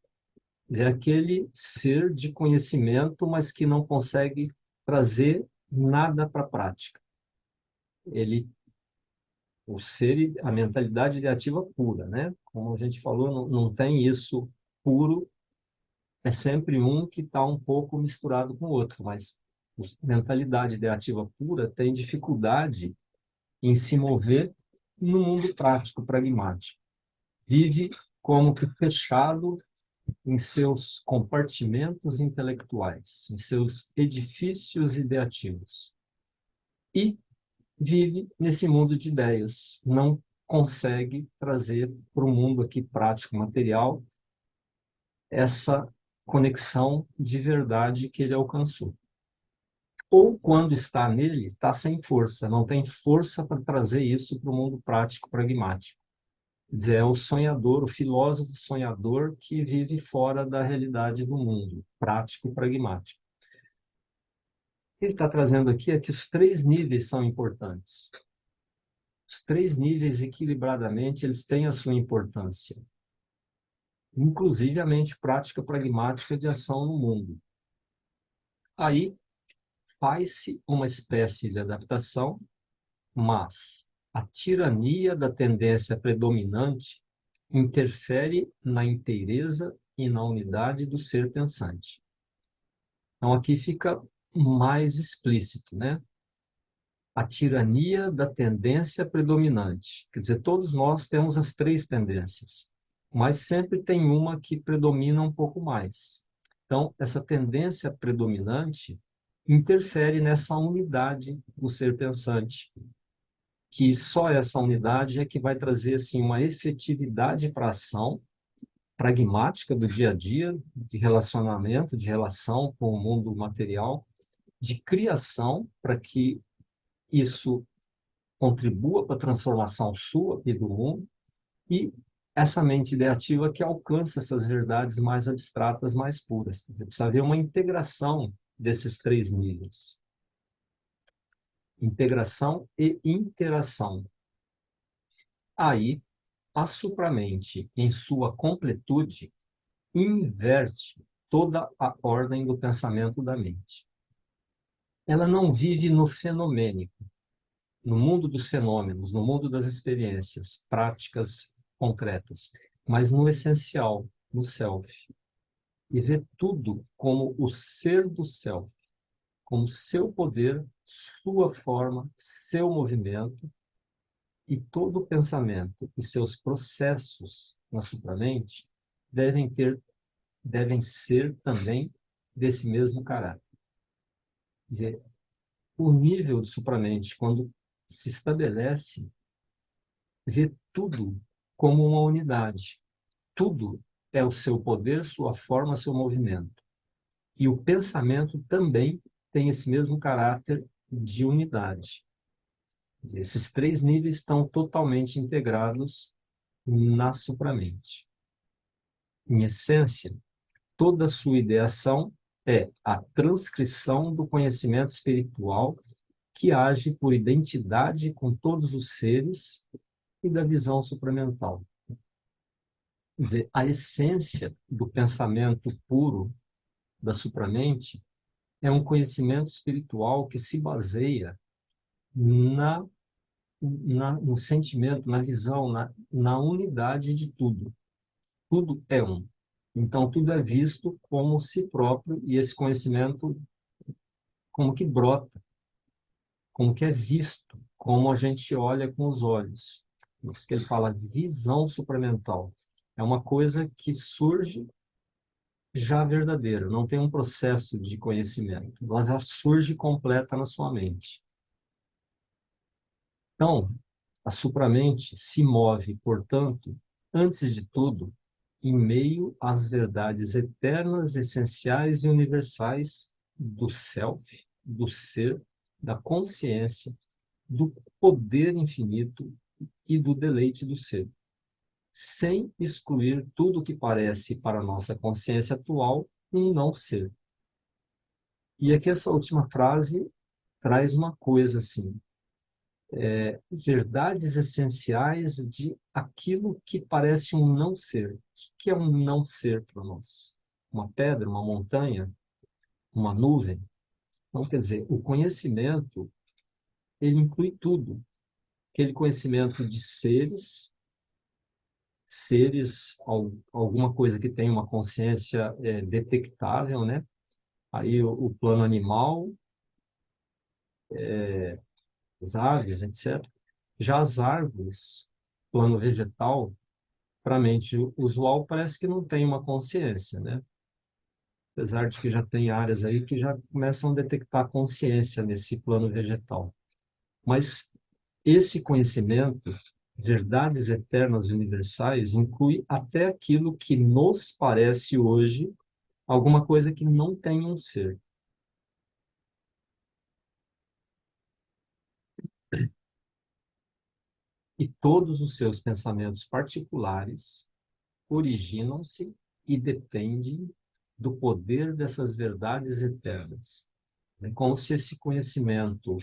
É aquele ser de conhecimento, mas que não consegue trazer nada para a prática. Ele, o ser, a mentalidade ideativa pura, né? Como a gente falou, não tem isso puro, é sempre um que está um pouco misturado com o outro, mas a mentalidade ideativa pura tem dificuldade em se mover no mundo prático, pragmático. Vive como que fechado em seus compartimentos intelectuais, em seus edifícios ideativos. E vive nesse mundo de ideias, não consegue trazer para o mundo aqui prático, material, essa conexão de verdade que ele alcançou. Ou quando está nele, está sem força, não tem força para trazer isso para o mundo prático, pragmático. Quer dizer, é o sonhador, o filósofo sonhador que vive fora da realidade do mundo, prático, pragmático. O que ele está trazendo aqui é que os três níveis são importantes. Os três níveis, equilibradamente, eles têm a sua importância. Inclusive a mente prática, pragmática de ação no mundo. Aí faz-se uma espécie de adaptação, mas a tirania da tendência predominante interfere na inteireza e na unidade do ser pensante. Então, aqui fica mais explícito, né? A tirania da tendência predominante. Quer dizer, todos nós temos as três tendências, mas sempre tem uma que predomina um pouco mais. Então, essa tendência predominante interfere nessa unidade do ser pensante, que só essa unidade é que vai trazer assim uma efetividade para a ação pragmática do dia a dia, de relacionamento, de relação com o mundo material, de criação, para que isso contribua para a transformação sua e do mundo, e essa mente ideativa que alcança essas verdades mais abstratas, mais puras. Quer dizer, precisa haver uma integração desses três níveis. Integração e interação. Aí, a supramente, em sua completude, inverte toda a ordem do pensamento da mente. Ela não vive no fenomênico, no mundo dos fenômenos, no mundo das experiências práticas concretas, mas no essencial, no self. E vê tudo como o ser do self, como seu poder, sua forma, seu movimento, e todo o pensamento e seus processos na supramente devem ser também desse mesmo caráter. Quer dizer, o nível de supramente, quando se estabelece, vê tudo como uma unidade. Tudo é o seu poder, sua forma, seu movimento. E o pensamento também tem esse mesmo caráter de unidade. Quer dizer, esses três níveis estão totalmente integrados na supramente. Em essência, toda a sua ideação é a transcrição do conhecimento espiritual que age por identidade com todos os seres e da visão supramental. Quer dizer, a essência do pensamento puro da supramente é um conhecimento espiritual que se baseia na, no sentimento, na visão, na unidade de tudo. Tudo é um. Então, tudo é visto como si próprio e esse conhecimento como que brota, como que é visto, como a gente olha com os olhos. Isso que ele fala, visão supramental. É uma coisa que surge já verdadeira, não tem um processo de conhecimento, ela já surge completa na sua mente. Então, a supramente se move, portanto, antes de tudo, em meio às verdades eternas, essenciais e universais do self, do ser, da consciência, do poder infinito e do deleite do ser, sem excluir tudo que parece para a nossa consciência atual um não ser. E aqui essa última frase traz uma coisa assim, verdades essenciais de aquilo que parece um não ser. O que é um não ser para nós? Uma pedra, uma montanha, uma nuvem? Então, quer dizer, o conhecimento, ele inclui tudo. Aquele conhecimento de alguma coisa que tem uma consciência detectável, né? Aí o plano animal, as aves, etc. Já as árvores, plano vegetal, para a mente usual, parece que não tem uma consciência, né? Apesar de que já tem áreas aí que já começam a detectar consciência nesse plano vegetal. Mas esse conhecimento, verdades eternas e universais, inclui até aquilo que nos parece hoje alguma coisa que não tem um ser. E todos os seus pensamentos particulares originam-se e dependem do poder dessas verdades eternas. É como se esse conhecimento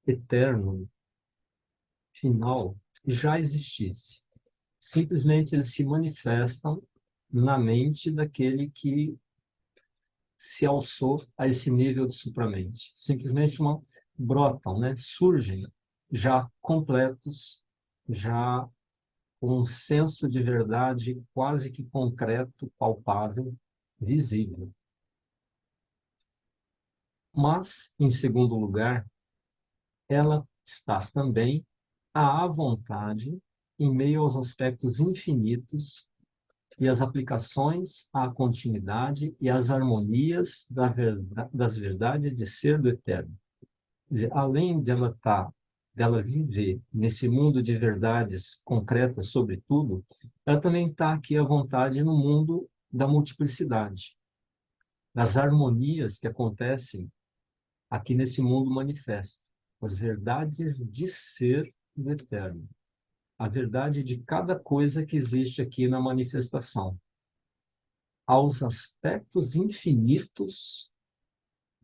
eterno, final, já existisse. Simplesmente eles se manifestam na mente daquele que se alçou a esse nível de supramente. Simplesmente brotam, né? Surgem já completos, já com um senso de verdade quase que concreto, palpável, visível. Mas, em segundo lugar, ela está também à vontade em meio aos aspectos infinitos e as aplicações à continuidade e às harmonias das verdades de ser do eterno. Quer dizer, além de dela viver nesse mundo de verdades concretas sobre tudo, ela também está aqui à vontade no mundo da multiplicidade, das harmonias que acontecem aqui nesse mundo manifesto, as verdades de ser do eterno, a verdade de cada coisa que existe aqui na manifestação, aos aspectos infinitos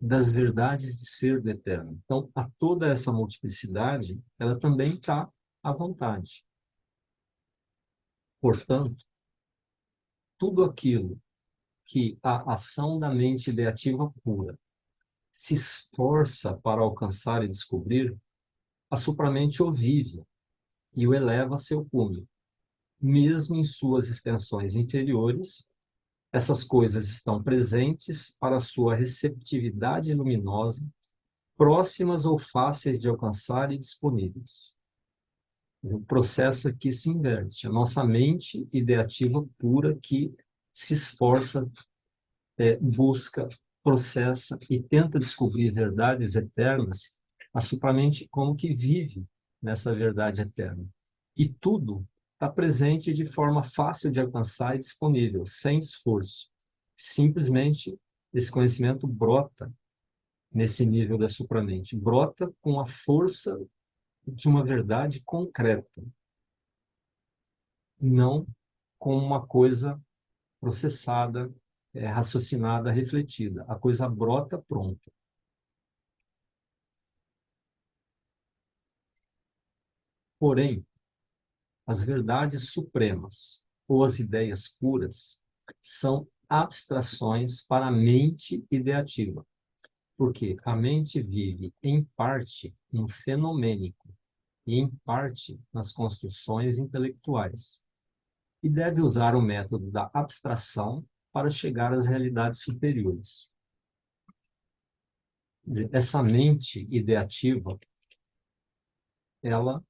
das verdades de ser do eterno. Então, a toda essa multiplicidade, ela também está à vontade. Portanto, tudo aquilo que a ação da mente ideativa pura se esforça para alcançar e descobrir, a supramente o vive e o eleva a seu cume. Mesmo em suas extensões inferiores, essas coisas estão presentes para sua receptividade luminosa, próximas ou fáceis de alcançar e disponíveis. O processo aqui se inverte. A nossa mente ideativa pura que se esforça, busca, processa e tenta descobrir verdades eternas, a supramente como que vive nessa verdade eterna. E tudo está presente de forma fácil de alcançar e disponível, sem esforço. Simplesmente esse conhecimento brota nesse nível da supramente, brota com a força de uma verdade concreta, não com uma coisa processada, raciocinada, refletida. A coisa brota pronta. Porém, as verdades supremas ou as ideias puras são abstrações para a mente ideativa, porque a mente vive em parte no fenomênico e em parte nas construções intelectuais, e deve usar o método da abstração para chegar às realidades superiores. Essa mente ideativa, ela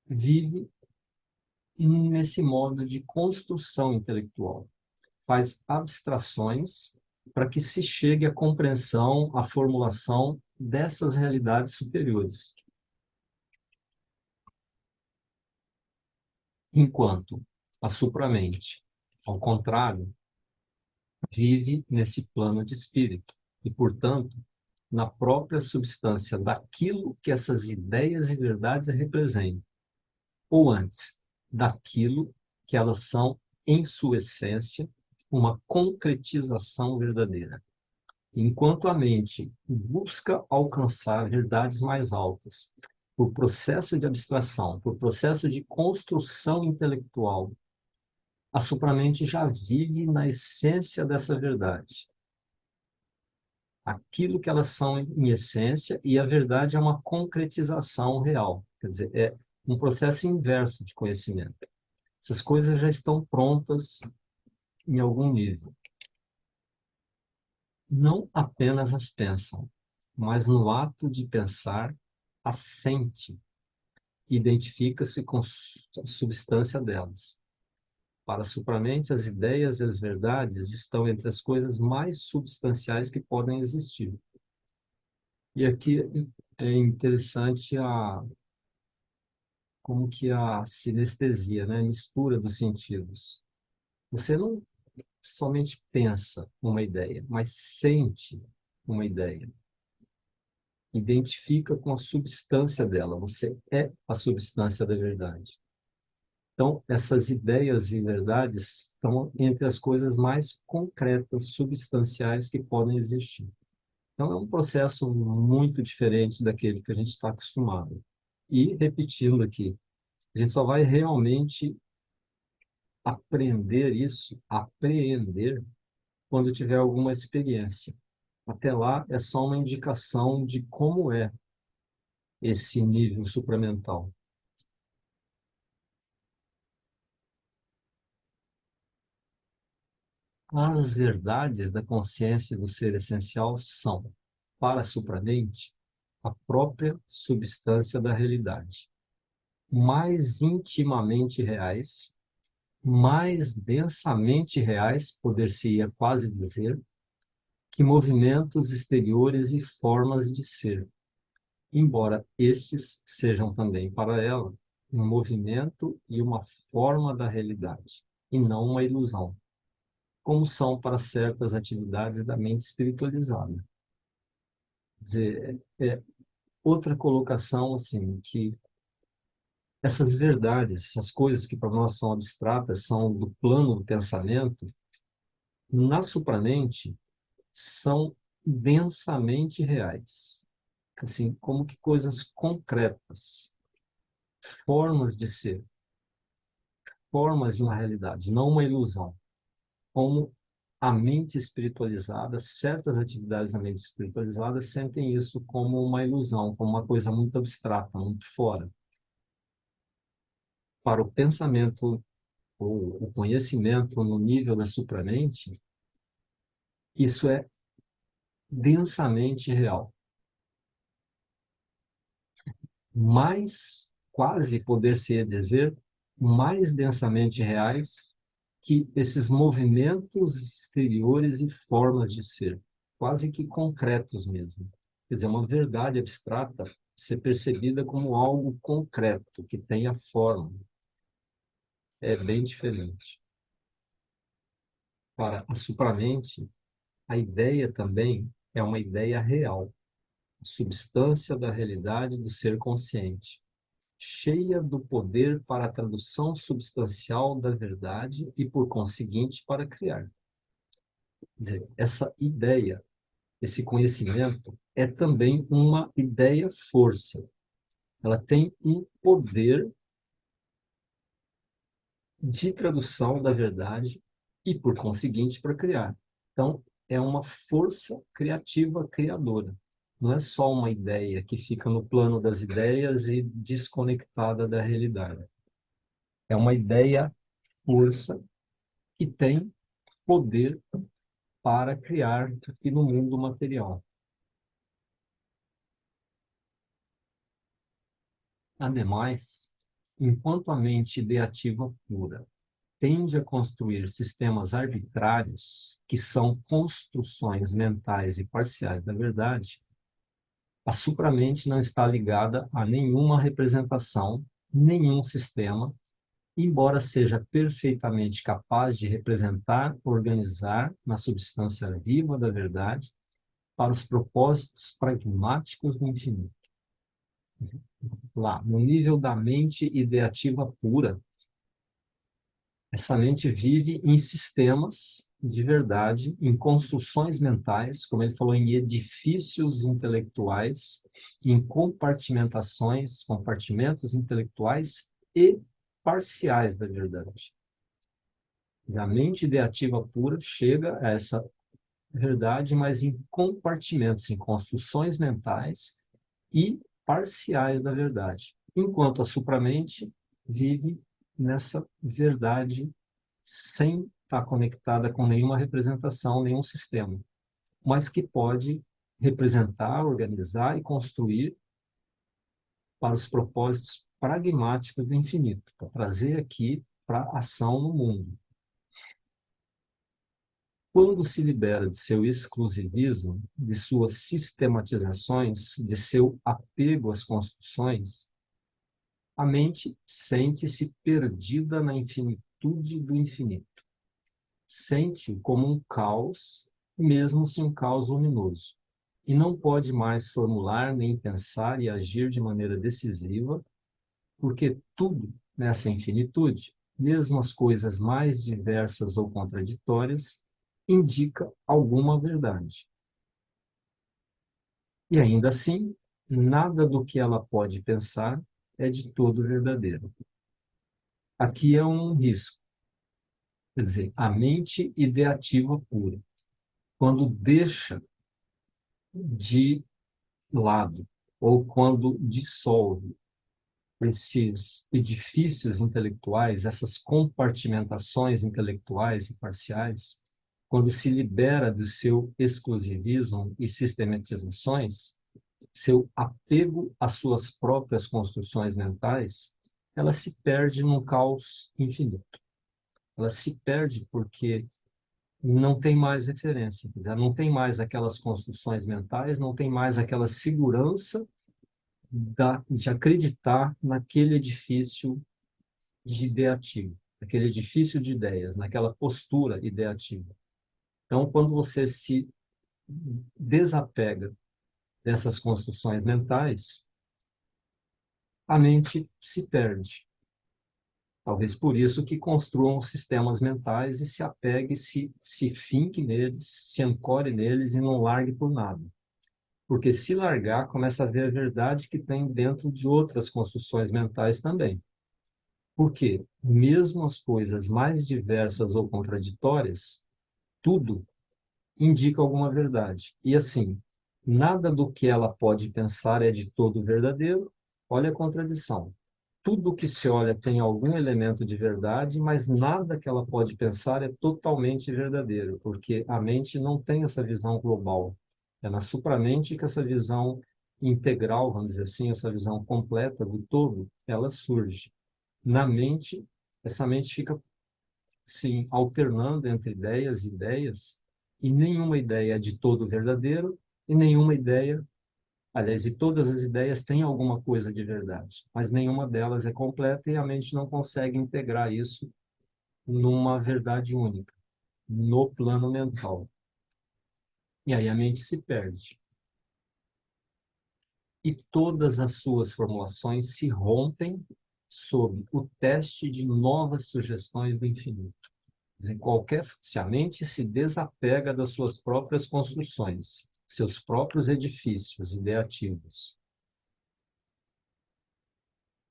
vive nesse modo de construção intelectual, faz abstrações para que se chegue à compreensão, à formulação dessas realidades superiores. Enquanto a supramente, ao contrário, vive nesse plano de espírito e, portanto, na própria substância daquilo que essas ideias e verdades representam, ou antes, daquilo que elas são, em sua essência, uma concretização verdadeira. Enquanto a mente busca alcançar verdades mais altas, por processo de abstração, por processo de construção intelectual, a supramente já vive na essência dessa verdade. Aquilo que elas são em essência, e a verdade é uma concretização real. Quer dizer, é um processo inverso de conhecimento. Essas coisas já estão prontas em algum nível. Não apenas as pensam, mas no ato de pensar, as sente, identifica-se com a substância delas. Para a supramente, as ideias e as verdades estão entre as coisas mais substanciais que podem existir. E aqui é interessante como que a sinestesia, né, a mistura dos sentidos. Você não somente pensa uma ideia, mas sente uma ideia. Identifica com a substância dela. Você é a substância da verdade. Então, essas ideias e verdades estão entre as coisas mais concretas, substanciais que podem existir. Então, é um processo muito diferente daquele que a gente está acostumado. E, repetindo aqui, a gente só vai realmente aprender isso, apreender, quando tiver alguma experiência. Até lá, é só uma indicação de como é esse nível supramental. As verdades da consciência do ser essencial são, para a supramente, a própria substância da realidade. Mais intimamente reais, mais densamente reais, poder-se-ia quase dizer, que movimentos exteriores e formas de ser, embora estes sejam também para ela um movimento e uma forma da realidade, e não uma ilusão, como são para certas atividades da mente espiritualizada. Quer dizer, outra colocação, assim, que essas verdades, essas coisas que para nós são abstratas, são do plano do pensamento, na supramente, são densamente reais. Assim, como que coisas concretas, formas de ser, formas de uma realidade, não uma ilusão. Como a mente espiritualizada, certas atividades da mente espiritualizada sentem isso como uma ilusão, como uma coisa muito abstrata, muito fora. Para o pensamento ou o conhecimento no nível da supramente, isso é densamente real. Mais, quase poder-se dizer, mais densamente reais que esses movimentos exteriores e formas de ser, quase que concretos mesmo. Quer dizer, uma verdade abstrata ser percebida como algo concreto, que tenha forma. É bem diferente. Para a supramente, a ideia também é uma ideia real, a substância da realidade do ser consciente, cheia do poder para a tradução substancial da verdade e, por conseguinte, para criar. Quer dizer, essa ideia, esse conhecimento, é também uma ideia-força. Ela tem um poder de tradução da verdade e, por conseguinte, para criar. Então, é uma força criativa criadora. Não é só uma ideia que fica no plano das ideias e desconectada da realidade. É uma ideia força que tem poder para criar aqui no mundo material. Ademais, enquanto a mente ideativa pura tende a construir sistemas arbitrários, que são construções mentais e parciais da verdade, a supramente não está ligada a nenhuma representação, nenhum sistema, embora seja perfeitamente capaz de representar, organizar na substância viva da verdade para os propósitos pragmáticos do infinito. Lá, no nível da mente ideativa pura, Essa mente vive em sistemas de verdade, em construções mentais, como ele falou, em edifícios intelectuais, em compartimentações, compartimentos intelectuais e parciais da verdade. E a mente ideativa pura chega a essa verdade, mas em compartimentos, em construções mentais e parciais da verdade. Enquanto a supramente vive nessa verdade sem estar conectada com nenhuma representação, nenhum sistema, mas que pode representar, organizar e construir para os propósitos pragmáticos do infinito, para trazer aqui para a ação no mundo. Quando se libera de seu exclusivismo, de suas sistematizações, de seu apego às construções, a mente sente-se perdida na infinitude do infinito. Sente-o como um caos, mesmo se um caos luminoso, e não pode mais formular, nem pensar e agir de maneira decisiva, porque tudo nessa infinitude, mesmo as coisas mais diversas ou contraditórias, indica alguma verdade. E ainda assim, nada do que ela pode pensar é de todo verdadeiro. Aqui é um risco, quer dizer, a mente ideativa pura, quando deixa de lado, ou quando dissolve esses edifícios intelectuais, essas compartimentações intelectuais e parciais, quando se libera do seu exclusivismo e sistematizações, seu apego às suas próprias construções mentais, ela se perde num caos infinito. Ela se perde porque não tem mais referência, quer dizer, não tem mais aquelas construções mentais, não tem mais aquela segurança de acreditar naquele edifício de ideativo, naquele edifício de ideias, naquela postura ideativa. Então, quando você se desapega dessas construções mentais, a mente se perde. Talvez por isso que construam sistemas mentais e se apegue, se finque neles, se ancore neles e não largue por nada. Porque se largar, começa a ver a verdade que tem dentro de outras construções mentais também. Porque mesmo as coisas mais diversas ou contraditórias, tudo indica alguma verdade. E assim, nada do que ela pode pensar é de todo verdadeiro. Olha a contradição. Tudo que se olha tem algum elemento de verdade, mas nada que ela pode pensar é totalmente verdadeiro, porque a mente não tem essa visão global. É na supramente que essa visão integral, vamos dizer assim, essa visão completa do todo, ela surge. Na mente, essa mente fica, sim, alternando entre ideias e ideias, e nenhuma ideia é de todo verdadeiro, e nenhuma ideia, aliás, e todas as ideias têm alguma coisa de verdade, mas nenhuma delas é completa e a mente não consegue integrar isso numa verdade única, no plano mental. E aí a mente se perde. E todas as suas formulações se rompem sob o teste de novas sugestões do infinito. Se a mente se desapega das suas próprias construções, seus próprios edifícios ideativos,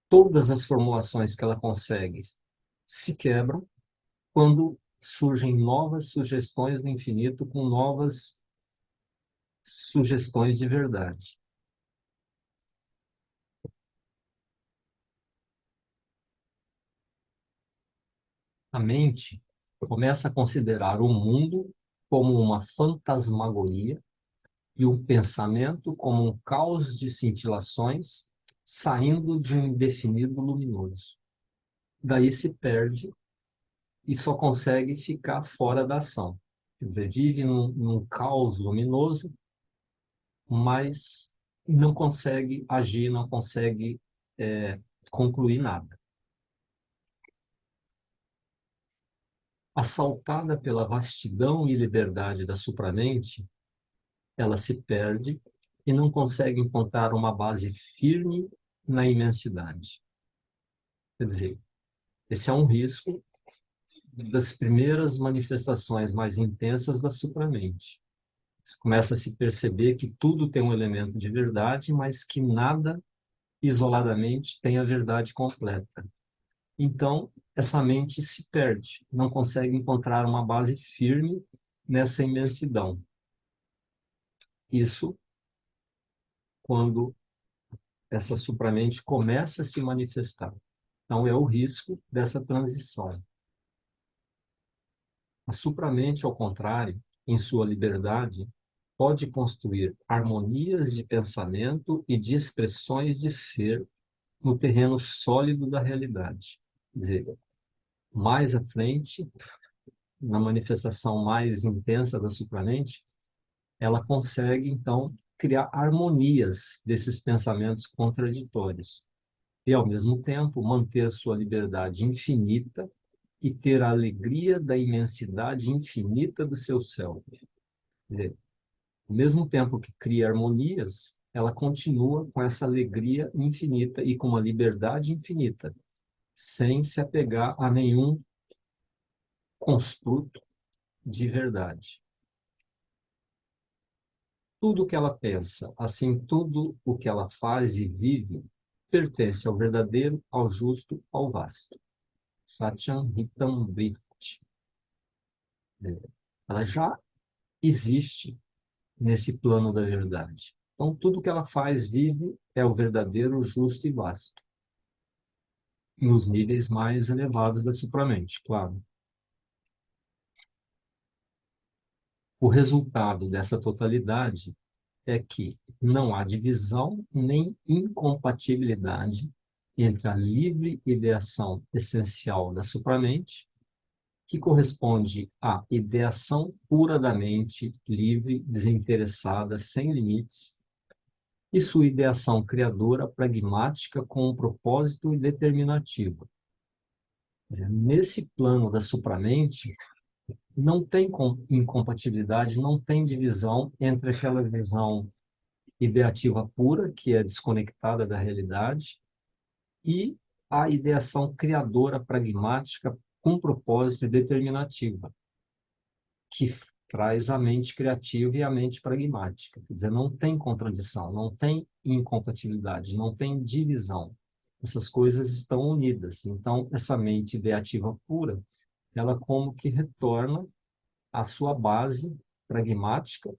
todas as formulações que ela consegue se quebram quando surgem novas sugestões do infinito com novas sugestões de verdade. A mente começa a considerar o mundo como uma fantasmagoria e o pensamento como um caos de cintilações saindo de um indefinido luminoso. Daí se perde e só consegue ficar fora da ação. Quer dizer, vive num caos luminoso, mas não consegue agir, não consegue concluir nada. Assaltada pela vastidão e liberdade da supramente, ela se perde e não consegue encontrar uma base firme na imensidade. Quer dizer, esse é um risco das primeiras manifestações mais intensas da supramente. Você começa a se perceber que tudo tem um elemento de verdade, mas que nada isoladamente tem a verdade completa. Então, essa mente se perde, não consegue encontrar uma base firme nessa imensidão. Isso quando essa supramente começa a se manifestar. Então, é o risco dessa transição. A supramente, ao contrário, em sua liberdade, pode construir harmonias de pensamento e de expressões de ser no terreno sólido da realidade. Quer dizer, mais à frente, na manifestação mais intensa da supramente, ela consegue, então, criar harmonias desses pensamentos contraditórios e, ao mesmo tempo, manter sua liberdade infinita e ter a alegria da imensidade infinita do seu self. Quer dizer, ao mesmo tempo que cria harmonias, ela continua com essa alegria infinita e com uma liberdade infinita, sem se apegar a nenhum construto de verdade. Tudo o que ela pensa, assim tudo o que ela faz e vive, pertence ao verdadeiro, ao justo, ao vasto. Satyam Hitam Vritti. Ela já existe nesse plano da verdade. Então, tudo que ela faz, vive, é o verdadeiro, justo e vasto. Nos níveis mais elevados da supramente, claro. O resultado dessa totalidade é que não há divisão nem incompatibilidade entre a livre ideação essencial da supramente, que corresponde à ideação pura da mente, livre, desinteressada, sem limites, e sua ideação criadora, pragmática, com um propósito e determinativo. Nesse plano da supramente, não tem incompatibilidade, não tem divisão entre aquela visão ideativa pura, que é desconectada da realidade, e a ideação criadora, pragmática, com propósito e determinativa, que traz a mente criativa e a mente pragmática. Quer dizer, não tem contradição, não tem incompatibilidade, não tem divisão. Essas coisas estão unidas. Então, essa mente ideativa pura, ela como que retorna à sua base pragmática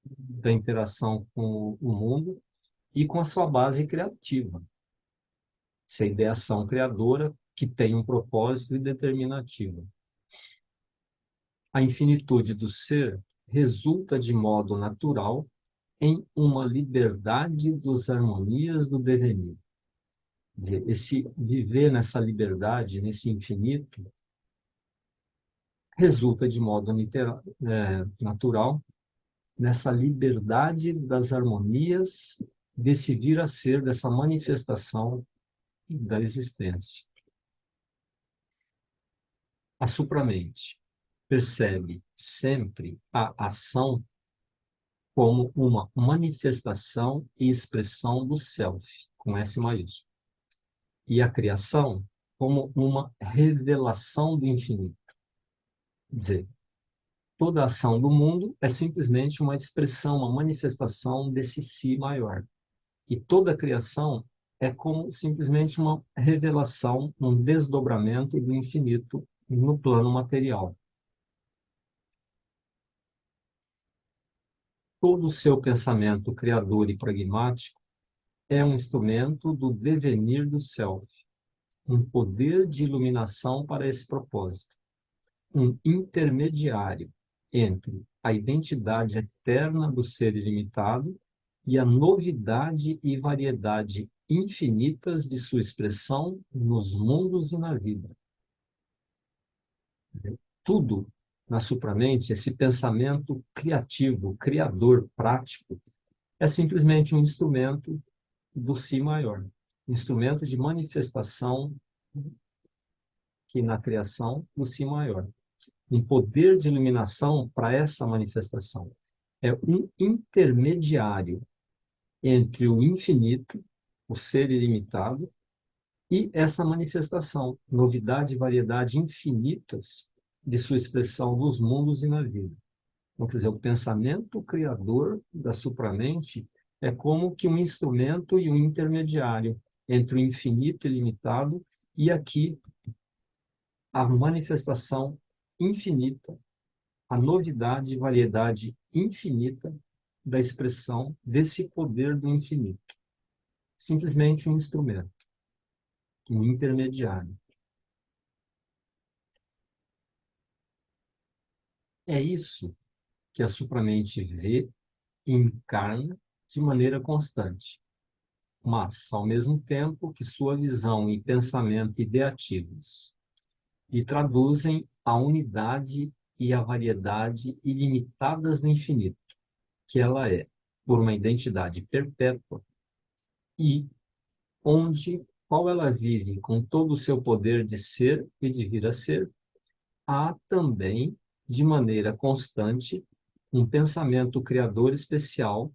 da interação com o mundo e com a sua base criativa. Essa ideação criadora que tem um propósito e determinativo. A infinitude do ser resulta de modo natural em uma liberdade dos harmonias do devenir. Quer dizer, esse viver nessa liberdade, nesse infinito, resulta de modo natural nessa liberdade das harmonias desse vir a ser, dessa manifestação da existência. A supramente percebe sempre a ação como uma manifestação e expressão do self, com S maiúsculo, e a criação como uma revelação do infinito. Quer dizer, toda a ação do mundo é simplesmente uma expressão, uma manifestação desse si maior. E toda a criação é como simplesmente uma revelação, um desdobramento do infinito no plano material. Todo o seu pensamento criador e pragmático é um instrumento do devenir do self, um poder de iluminação para esse propósito, um intermediário entre a identidade eterna do ser ilimitado e a novidade e variedade infinitas de sua expressão nos mundos e na vida. Tudo na supramente, esse pensamento criativo, criador, prático, é simplesmente um instrumento do si maior, instrumento de manifestação que na criação do si maior. Um poder de iluminação para essa manifestação. É um intermediário entre o infinito, o ser ilimitado, e essa manifestação, novidade e variedade infinitas de sua expressão nos mundos e na vida. Então, quer dizer, o pensamento criador da supramente é como que um instrumento e um intermediário entre o infinito e limitado e aqui a manifestação infinita, a novidade e variedade infinita da expressão desse poder do infinito. Simplesmente um instrumento, um intermediário. É isso que a supramente vê e encarna de maneira constante, mas, ao mesmo tempo que sua visão e pensamento ideativos e traduzem a unidade e a variedade ilimitadas do infinito, que ela é, por uma identidade perpétua e onde, qual ela vive com todo o seu poder de ser e de vir a ser, há também, de maneira constante, um pensamento criador especial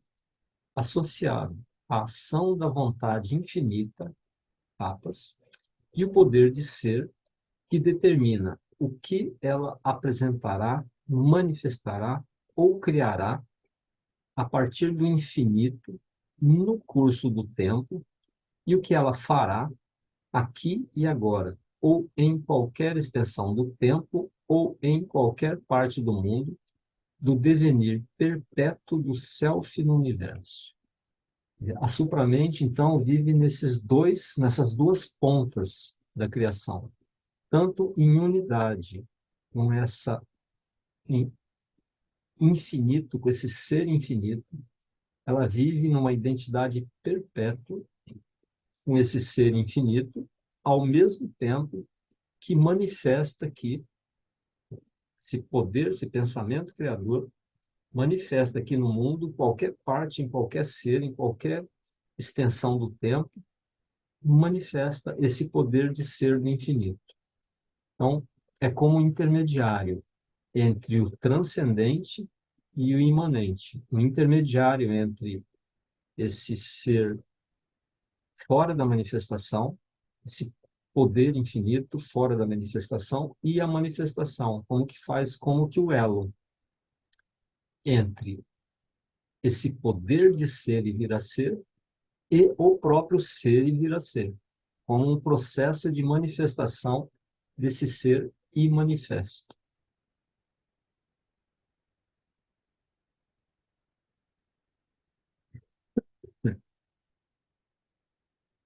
associado à ação da vontade infinita, tapas, e o poder de ser que determina o que ela apresentará, manifestará ou criará a partir do infinito no curso do tempo e o que ela fará aqui e agora, ou em qualquer extensão do tempo ou em qualquer parte do mundo, do devenir perpétuo do self no universo. A supramente, então, vive nessas duas pontas da criação, tanto em unidade, com essa infinito, com esse ser infinito, ela vive numa identidade perpétua com esse ser infinito, ao mesmo tempo que manifesta que esse poder, esse pensamento criador, manifesta aqui no mundo, qualquer parte, em qualquer ser, em qualquer extensão do tempo, manifesta esse poder de ser do infinito. Então, é como um intermediário entre o transcendente e o imanente, um intermediário entre esse ser fora da manifestação, esse poder infinito fora da manifestação e a manifestação, como que faz, como que o elo entre esse poder de ser e vir a ser e o próprio ser e vir a ser, como um processo de manifestação desse ser imanifesto.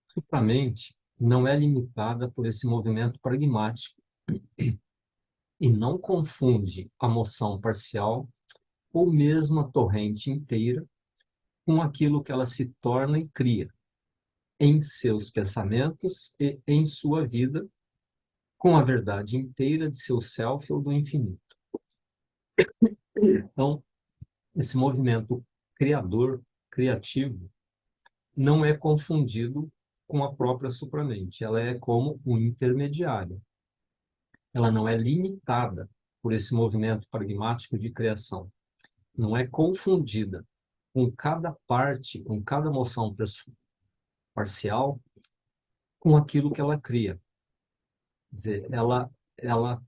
Sua mente não é limitada por esse movimento pragmático e não confunde a moção parcial ou mesmo a torrente inteira com aquilo que ela se torna e cria em seus pensamentos e em sua vida, com a verdade inteira de seu self ou do infinito. Então, esse movimento criador, criativo, não é confundido com a própria supramente. Ela é como um intermediário. Ela não é limitada por esse movimento pragmático de criação. Não é confundida com cada parte, com cada moção parcial, com aquilo que ela cria. Quer dizer, ela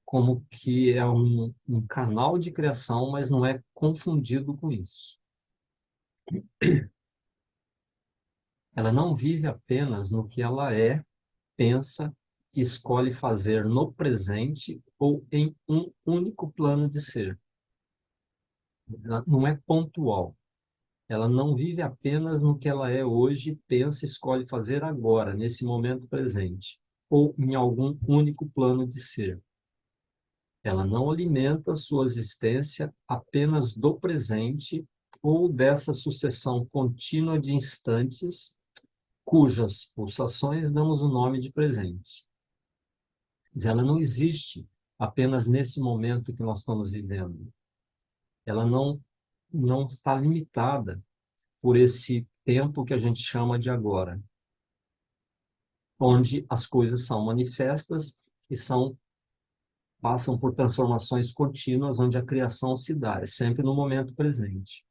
como que é um canal de criação, mas não é confundido com isso. Ela não vive apenas no que ela é, pensa e escolhe fazer no presente ou em um único plano de ser. Ela não é pontual. Ela não vive apenas no que ela é hoje, pensa e escolhe fazer agora, nesse momento presente, ou em algum único plano de ser. Ela não alimenta sua existência apenas do presente ou dessa sucessão contínua de instantes cujas pulsações damos o nome de presente. Ela não existe apenas nesse momento que nós estamos vivendo. Ela não está limitada por esse tempo que a gente chama de agora, onde as coisas são manifestas e passam por transformações contínuas, onde a criação se dá, é sempre no momento presente.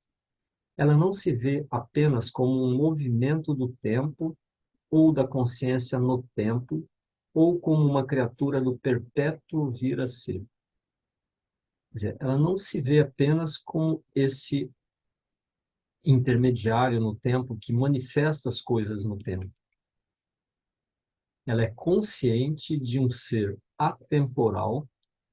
Ela não se vê apenas como um movimento do tempo ou da consciência no tempo, ou como uma criatura do perpétuo vir a ser. Quer dizer, ela não se vê apenas com esse intermediário no tempo que manifesta as coisas no tempo. Ela é consciente de um ser atemporal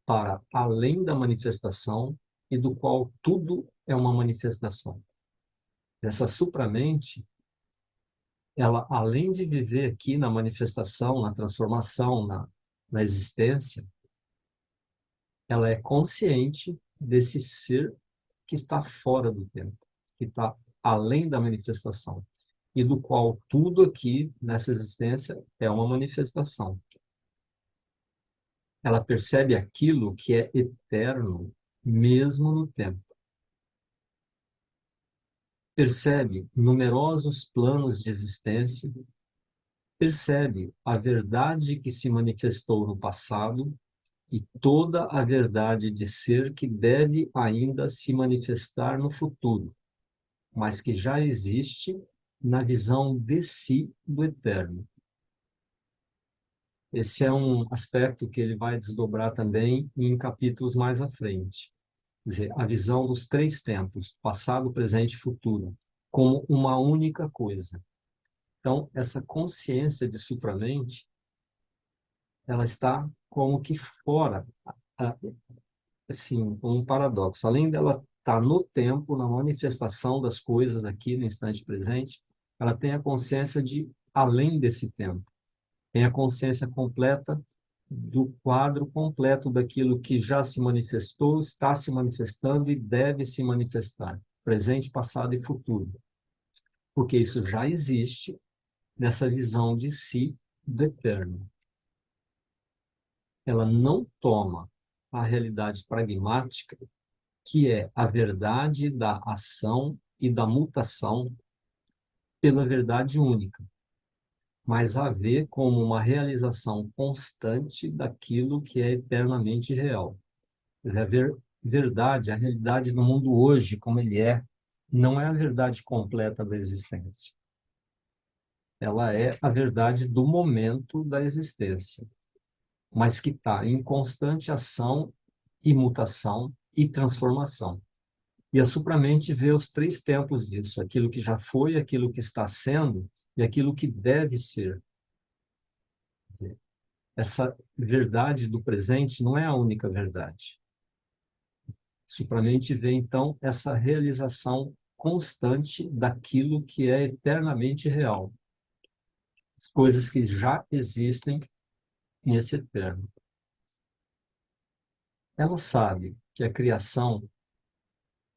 para além da manifestação e do qual tudo é uma manifestação. Essa supramente, ela, além de viver aqui na manifestação, na transformação, na existência, ela é consciente desse ser que está fora do tempo, que está além da manifestação, e do qual tudo aqui nessa existência é uma manifestação. Ela percebe aquilo que é eterno, mesmo no tempo. Percebe numerosos planos de existência, percebe a verdade que se manifestou no passado e toda a verdade de ser que deve ainda se manifestar no futuro, mas que já existe na visão de si do eterno. Esse é um aspecto que ele vai desdobrar também em capítulos mais à frente. Quer dizer, a visão dos três tempos, passado, presente e futuro, como uma única coisa. Então, essa consciência de supramente, ela está como que fora, assim, um paradoxo. Além dela estar no tempo, na manifestação das coisas aqui no instante presente, ela tem a consciência de além desse tempo. Tem a consciência completa do quadro completo daquilo que já se manifestou, está se manifestando e deve se manifestar, presente, passado e futuro. Porque isso já existe nessa visão de si do eterno. Ela não toma a realidade pragmática, que é a verdade da ação e da mutação, pela verdade única, mas a vê como uma realização constante daquilo que é eternamente real. Quer dizer, a verdade, a realidade do mundo hoje, como ele é, não é a verdade completa da existência. Ela é a verdade do momento da existência, mas que está em constante ação e mutação e transformação. E a supramente vê os três tempos disso, aquilo que já foi, aquilo que está sendo e aquilo que deve ser. Quer dizer, essa verdade do presente não é a única verdade. Supramente vê, então, essa realização constante daquilo que é eternamente real. As coisas que já existem nesse eterno. Ela sabe que a criação,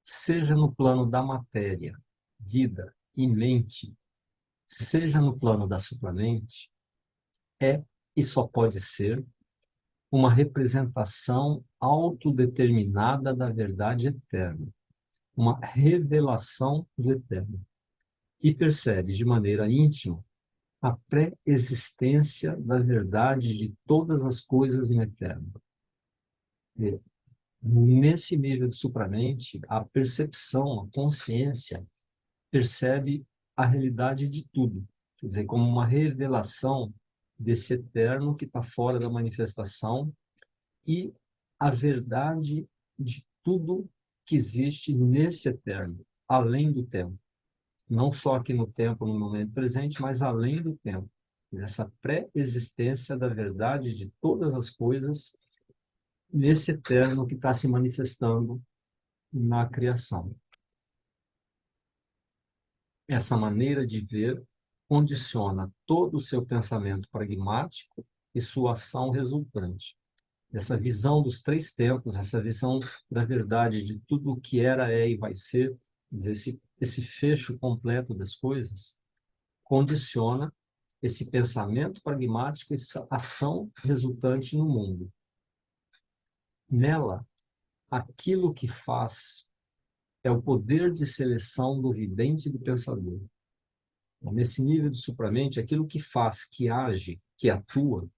seja no plano da matéria, vida e mente, seja no plano da supramente, é e só pode ser uma representação autodeterminada da verdade eterna, uma revelação do eterno. E percebe de maneira íntima a pré-existência da verdade de todas as coisas no eterno. E, nesse nível de supramente, a percepção, a consciência, percebe a realidade de tudo, quer dizer, como uma revelação desse eterno que está fora da manifestação e a verdade de tudo que existe nesse eterno, além do tempo. Não só aqui no tempo, no momento presente, mas além do tempo. Essa pré-existência da verdade de todas as coisas nesse eterno que está se manifestando na criação. Essa maneira de ver condiciona todo o seu pensamento pragmático e sua ação resultante. Essa visão dos três tempos, essa visão da verdade de tudo o que era, é e vai ser, esse fecho completo das coisas, condiciona esse pensamento pragmático, essa ação resultante no mundo. Nela, aquilo que faz é o poder de seleção do vidente e do pensador. Nesse nível de supramente, aquilo que faz, que age, que atua,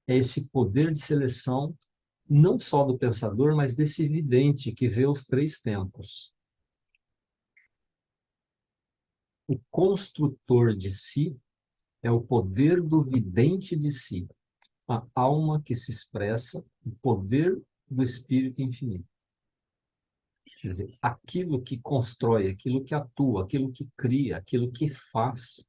é esse poder de seleção não só do pensador, mas desse vidente que vê os três tempos. O construtor de si é o poder do vidente de si, a alma que se expressa, o poder do Espírito infinito. Quer dizer, aquilo que constrói, aquilo que atua, aquilo que cria, aquilo que faz,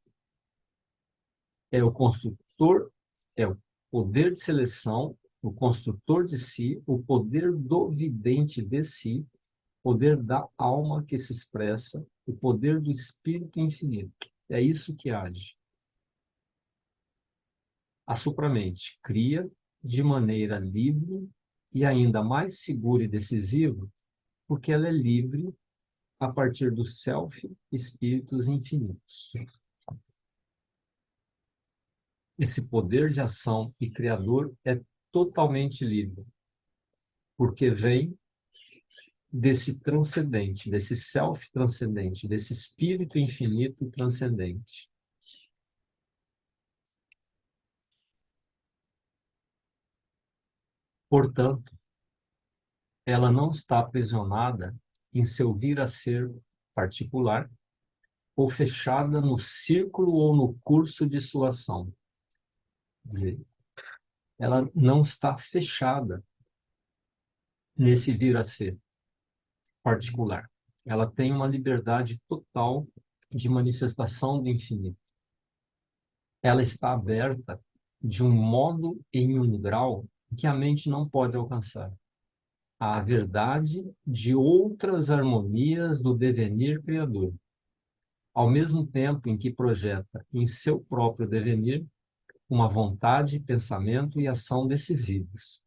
é o construtor, é o poder de seleção, o construtor de si, o poder do vidente de si, o poder da alma que se expressa, o poder do Espírito infinito. É isso que age. A supramente cria de maneira livre e ainda mais segura e decisiva, porque ela é livre a partir do self, espíritos infinitos. Esse poder de ação e criador é totalmente livre, porque vem desse transcendente, desse self transcendente, desse espírito infinito transcendente. Portanto, ela não está aprisionada em seu vir a ser particular ou fechada no círculo ou no curso de sua ação. Quer dizer, ela não está fechada nesse vir a ser particular. Ela tem uma liberdade total de manifestação do infinito. Ela está aberta de um modo e em um grau que a mente não pode alcançar. A verdade de outras harmonias do devenir criador, ao mesmo tempo em que projeta em seu próprio devenir uma vontade, pensamento e ação decisivos.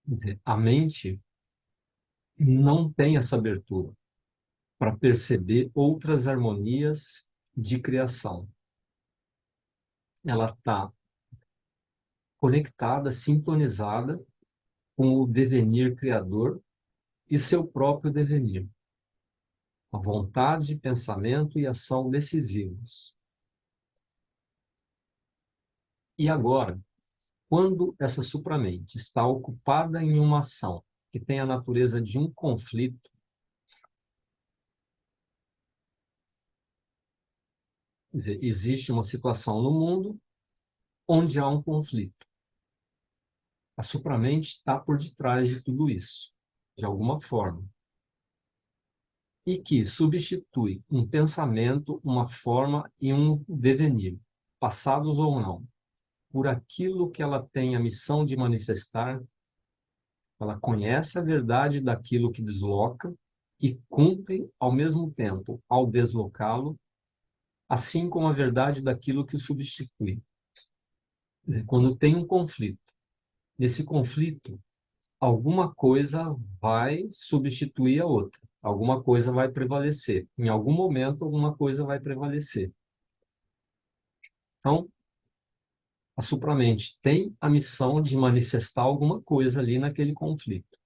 Quer dizer, a mente não tem essa abertura para perceber outras harmonias de criação. Ela está conectada, sintonizada com o devenir criador e seu próprio devenir. A vontade, pensamento e ação decisivos. E agora, quando essa supramente está ocupada em uma ação que tem a natureza de um conflito, quer dizer, existe uma situação no mundo onde há um conflito. A supramente está por detrás de tudo isso, de alguma forma. E que substitui um pensamento, uma forma e um devenir, passados ou não, por aquilo que ela tem a missão de manifestar. Ela conhece a verdade daquilo que desloca e cumpre ao mesmo tempo, ao deslocá-lo, assim como a verdade daquilo que o substitui. Quer dizer, quando tem um conflito, nesse conflito, alguma coisa vai substituir a outra, alguma coisa vai prevalecer. Em algum momento, alguma coisa vai prevalecer. Então, a supramente tem a missão de manifestar alguma coisa ali naquele conflito.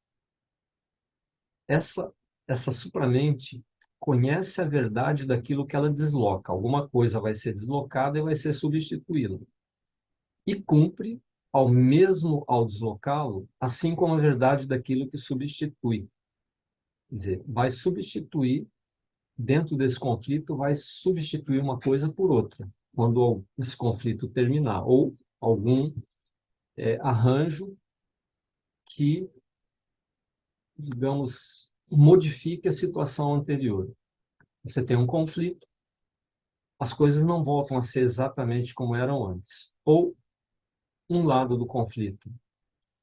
Essa, essa supramente conhece a verdade daquilo que ela desloca. Alguma coisa vai ser deslocada e vai ser substituída. E cumpre ao deslocá-lo, assim como a verdade daquilo que substitui. Quer dizer, vai substituir, dentro desse conflito, vai substituir uma coisa por outra, quando esse conflito terminar, ou algum arranjo que, digamos, modifique a situação anterior. Você tem um conflito, as coisas não voltam a ser exatamente como eram antes. Ou um lado do conflito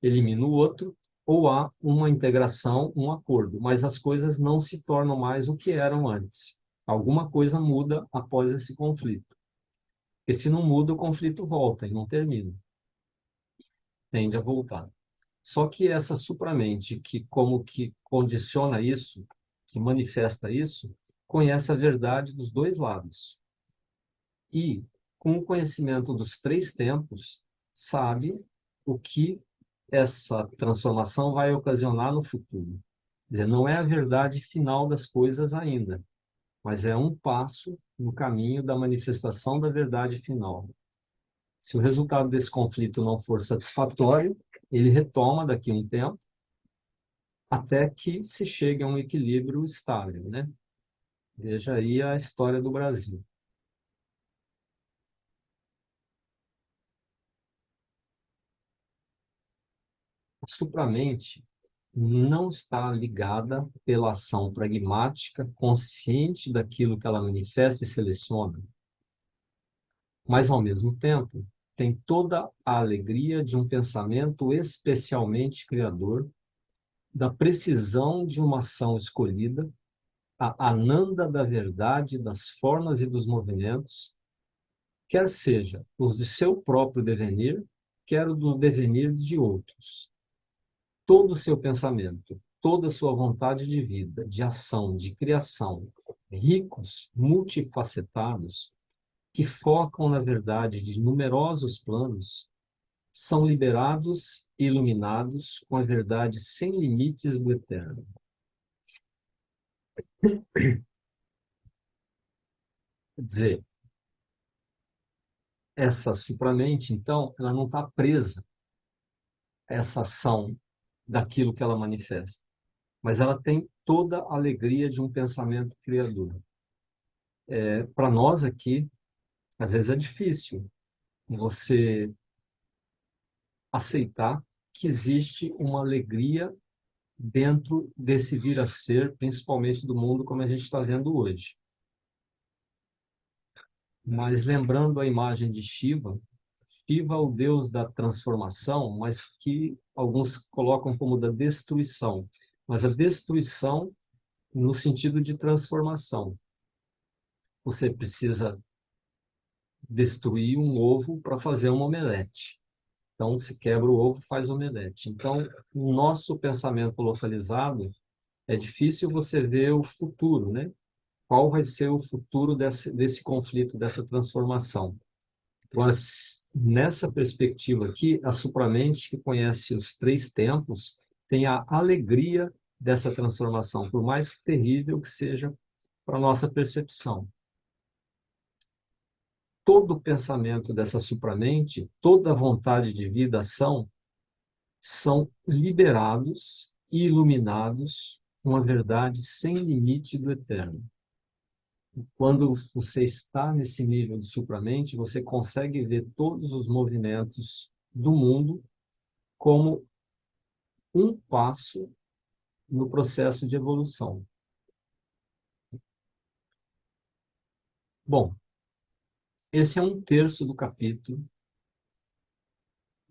elimina o outro, ou há uma integração, um acordo, mas as coisas não se tornam mais o que eram antes. Alguma coisa muda após esse conflito. Porque se não muda, o conflito volta e não termina. Tende a voltar. Só que essa supramente, que como que condiciona isso, que manifesta isso, conhece a verdade dos dois lados. E, com o conhecimento dos três tempos, sabe o que essa transformação vai ocasionar no futuro. Quer dizer, não é a verdade final das coisas ainda, mas é um passo no caminho da manifestação da verdade final. Se o resultado desse conflito não for satisfatório, ele retoma daqui a um tempo, até que se chegue a um equilíbrio estável, né? Veja aí a história do Brasil. A supramente não está ligada pela ação pragmática, consciente daquilo que ela manifesta e seleciona, mas, ao mesmo tempo, tem toda a alegria de um pensamento especialmente criador, da precisão de uma ação escolhida, a ananda da verdade das formas e dos movimentos, quer seja os de seu próprio devenir, quer o do devenir de outros. Todo o seu pensamento, toda a sua vontade de vida, de ação, de criação, ricos, multifacetados, que focam na verdade de numerosos planos, são liberados e iluminados com a verdade sem limites do eterno. Quer dizer, essa supramente, então, ela não está presa a essa ação daquilo que ela manifesta, mas ela tem toda a alegria de um pensamento criador. Para nós aqui, às vezes é difícil você aceitar que existe uma alegria dentro desse vir a ser, principalmente do mundo como a gente está vendo hoje. Mas lembrando a imagem de Shiva, Shiva é o deus da transformação, mas que alguns colocam como da destruição. Mas a destruição no sentido de transformação. Você precisa destruir um ovo para fazer uma omelete. Então, se quebra o ovo, faz omelete. Então, no nosso pensamento localizado, é difícil você ver o futuro, né? Qual vai ser o futuro desse conflito, dessa transformação? Mas, nessa perspectiva aqui, a supramente, que conhece os três tempos, tem a alegria dessa transformação, por mais terrível que seja para a nossa percepção. Todo o pensamento dessa supramente, toda a vontade de vida, ação, são liberados e iluminados com a verdade sem limite do eterno. Quando você está nesse nível de supramente, você consegue ver todos os movimentos do mundo como um passo no processo de evolução. Bom, esse é um terço do capítulo.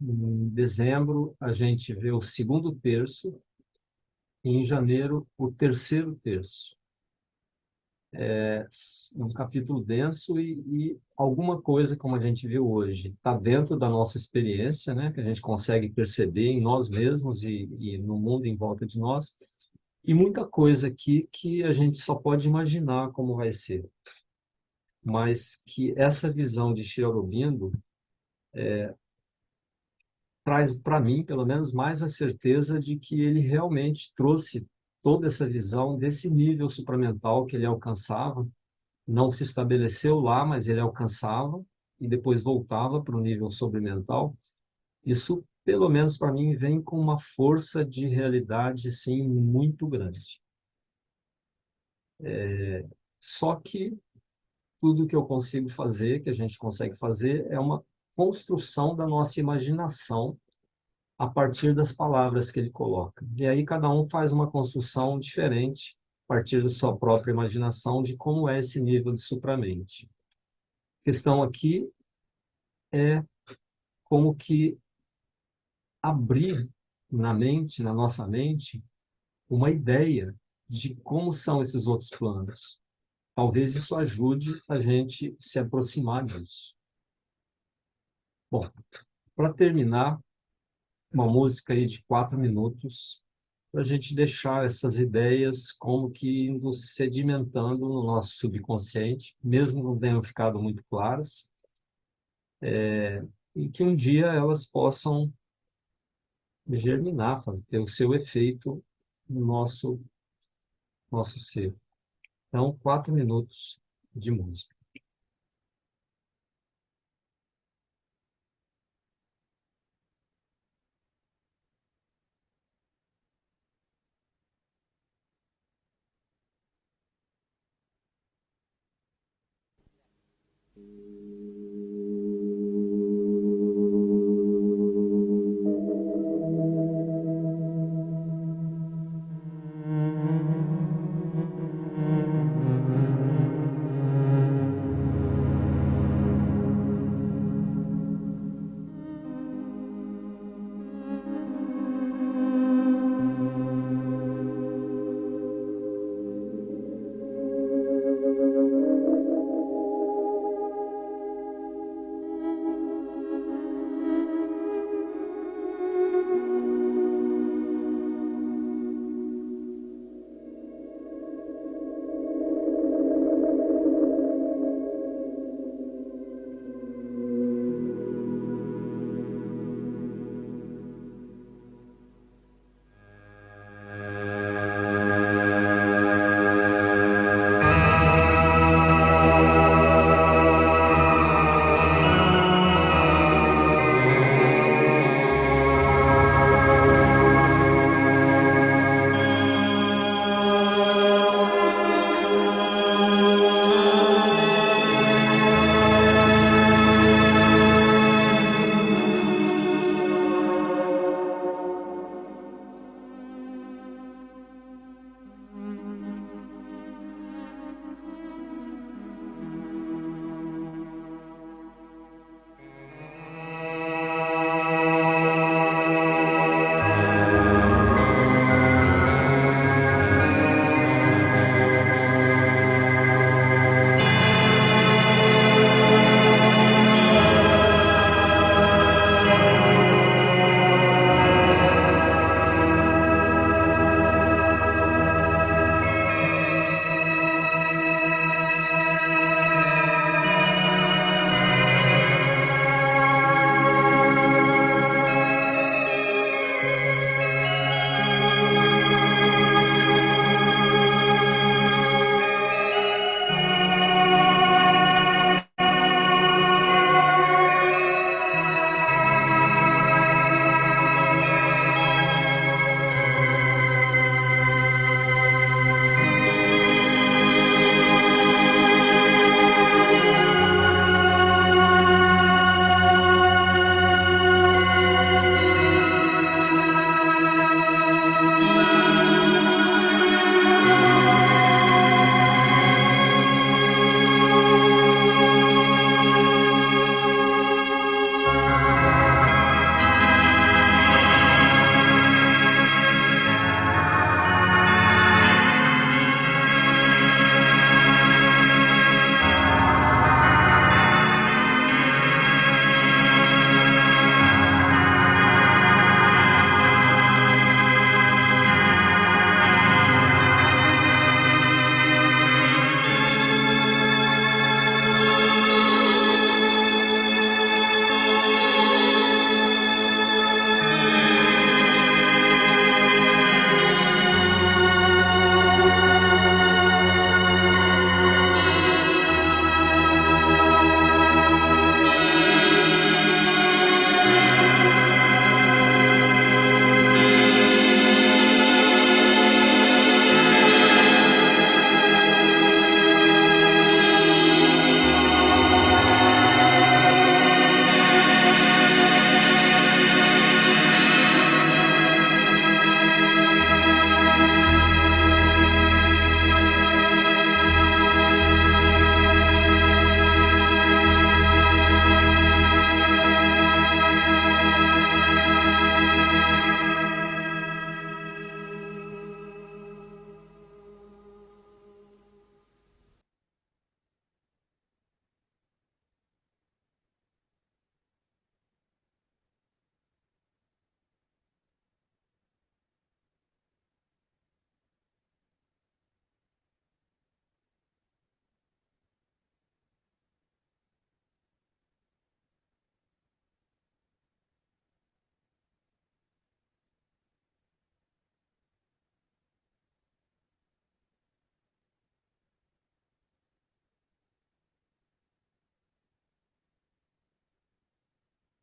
Em dezembro, a gente vê o segundo terço, e em janeiro, o terceiro terço. É um capítulo denso e alguma coisa, como a gente viu hoje, está dentro da nossa experiência, né, que a gente consegue perceber em nós mesmos e no mundo em volta de nós, e muita coisa aqui que a gente só pode imaginar como vai ser. Mas que essa visão de Sri Aurobindo traz para mim, pelo menos, mais a certeza de que ele realmente trouxe toda essa visão desse nível supramental que ele alcançava, não se estabeleceu lá, mas ele alcançava e depois voltava para o nível sobremental. Isso, pelo menos para mim, vem com uma força de realidade assim muito grande. Só que tudo que eu consigo fazer, que a gente consegue fazer, é uma construção da nossa imaginação a partir das palavras que ele coloca. E aí cada um faz uma construção diferente a partir da sua própria imaginação de como é esse nível de supramente. A questão aqui é como que abrir na mente, na nossa mente, uma ideia de como são esses outros planos. Talvez isso ajude a gente se aproximar disso. Bom, para terminar, uma música aí de 4 minutos, para a gente deixar essas ideias como que indo sedimentando no nosso subconsciente, mesmo não tenham ficado muito claras, e que um dia elas possam germinar, ter o seu efeito no nosso ser. Então, 4 minutos de música.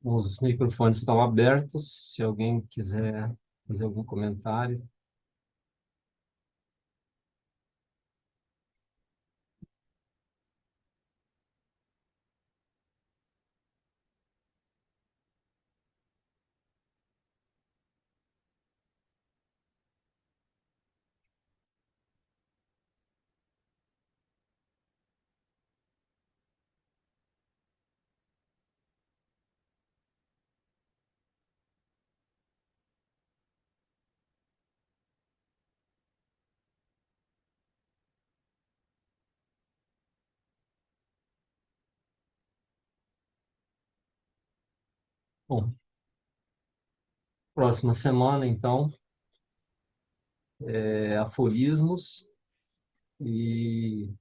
Os microfones estão abertos. Se alguém quiser fazer algum comentário. Bom, próxima semana, então, aforismos e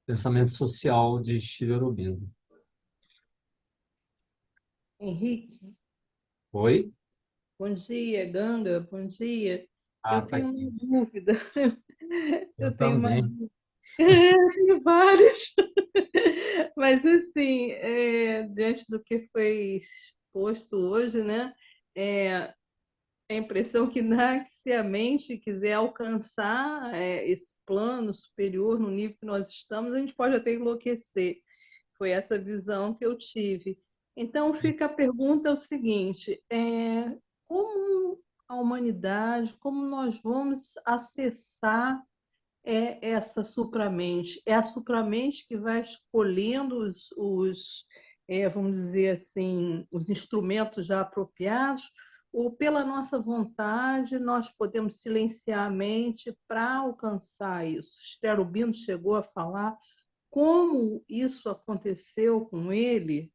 pensamento social de Shiva Aurobindo. Henrique, Oi? bom dia, Ganga, bom dia. Ah, Eu tá tenho aqui. uma dúvida. Eu Eu tenho uma também. dúvida. Tenho várias. Mas, assim, diante do que foi exposto hoje, né? É, a impressão que dá que se a mente quiser alcançar esse plano superior no nível que nós estamos, a gente pode até enlouquecer. Foi essa visão que eu tive. Então, fica a pergunta o seguinte: como a humanidade, como nós vamos acessar essa supramente? É a supramente que vai escolhendo vamos dizer assim, os instrumentos já apropriados, ou pela nossa vontade nós podemos silenciar a mente para alcançar isso? Cherubino chegou a falar como isso aconteceu com ele.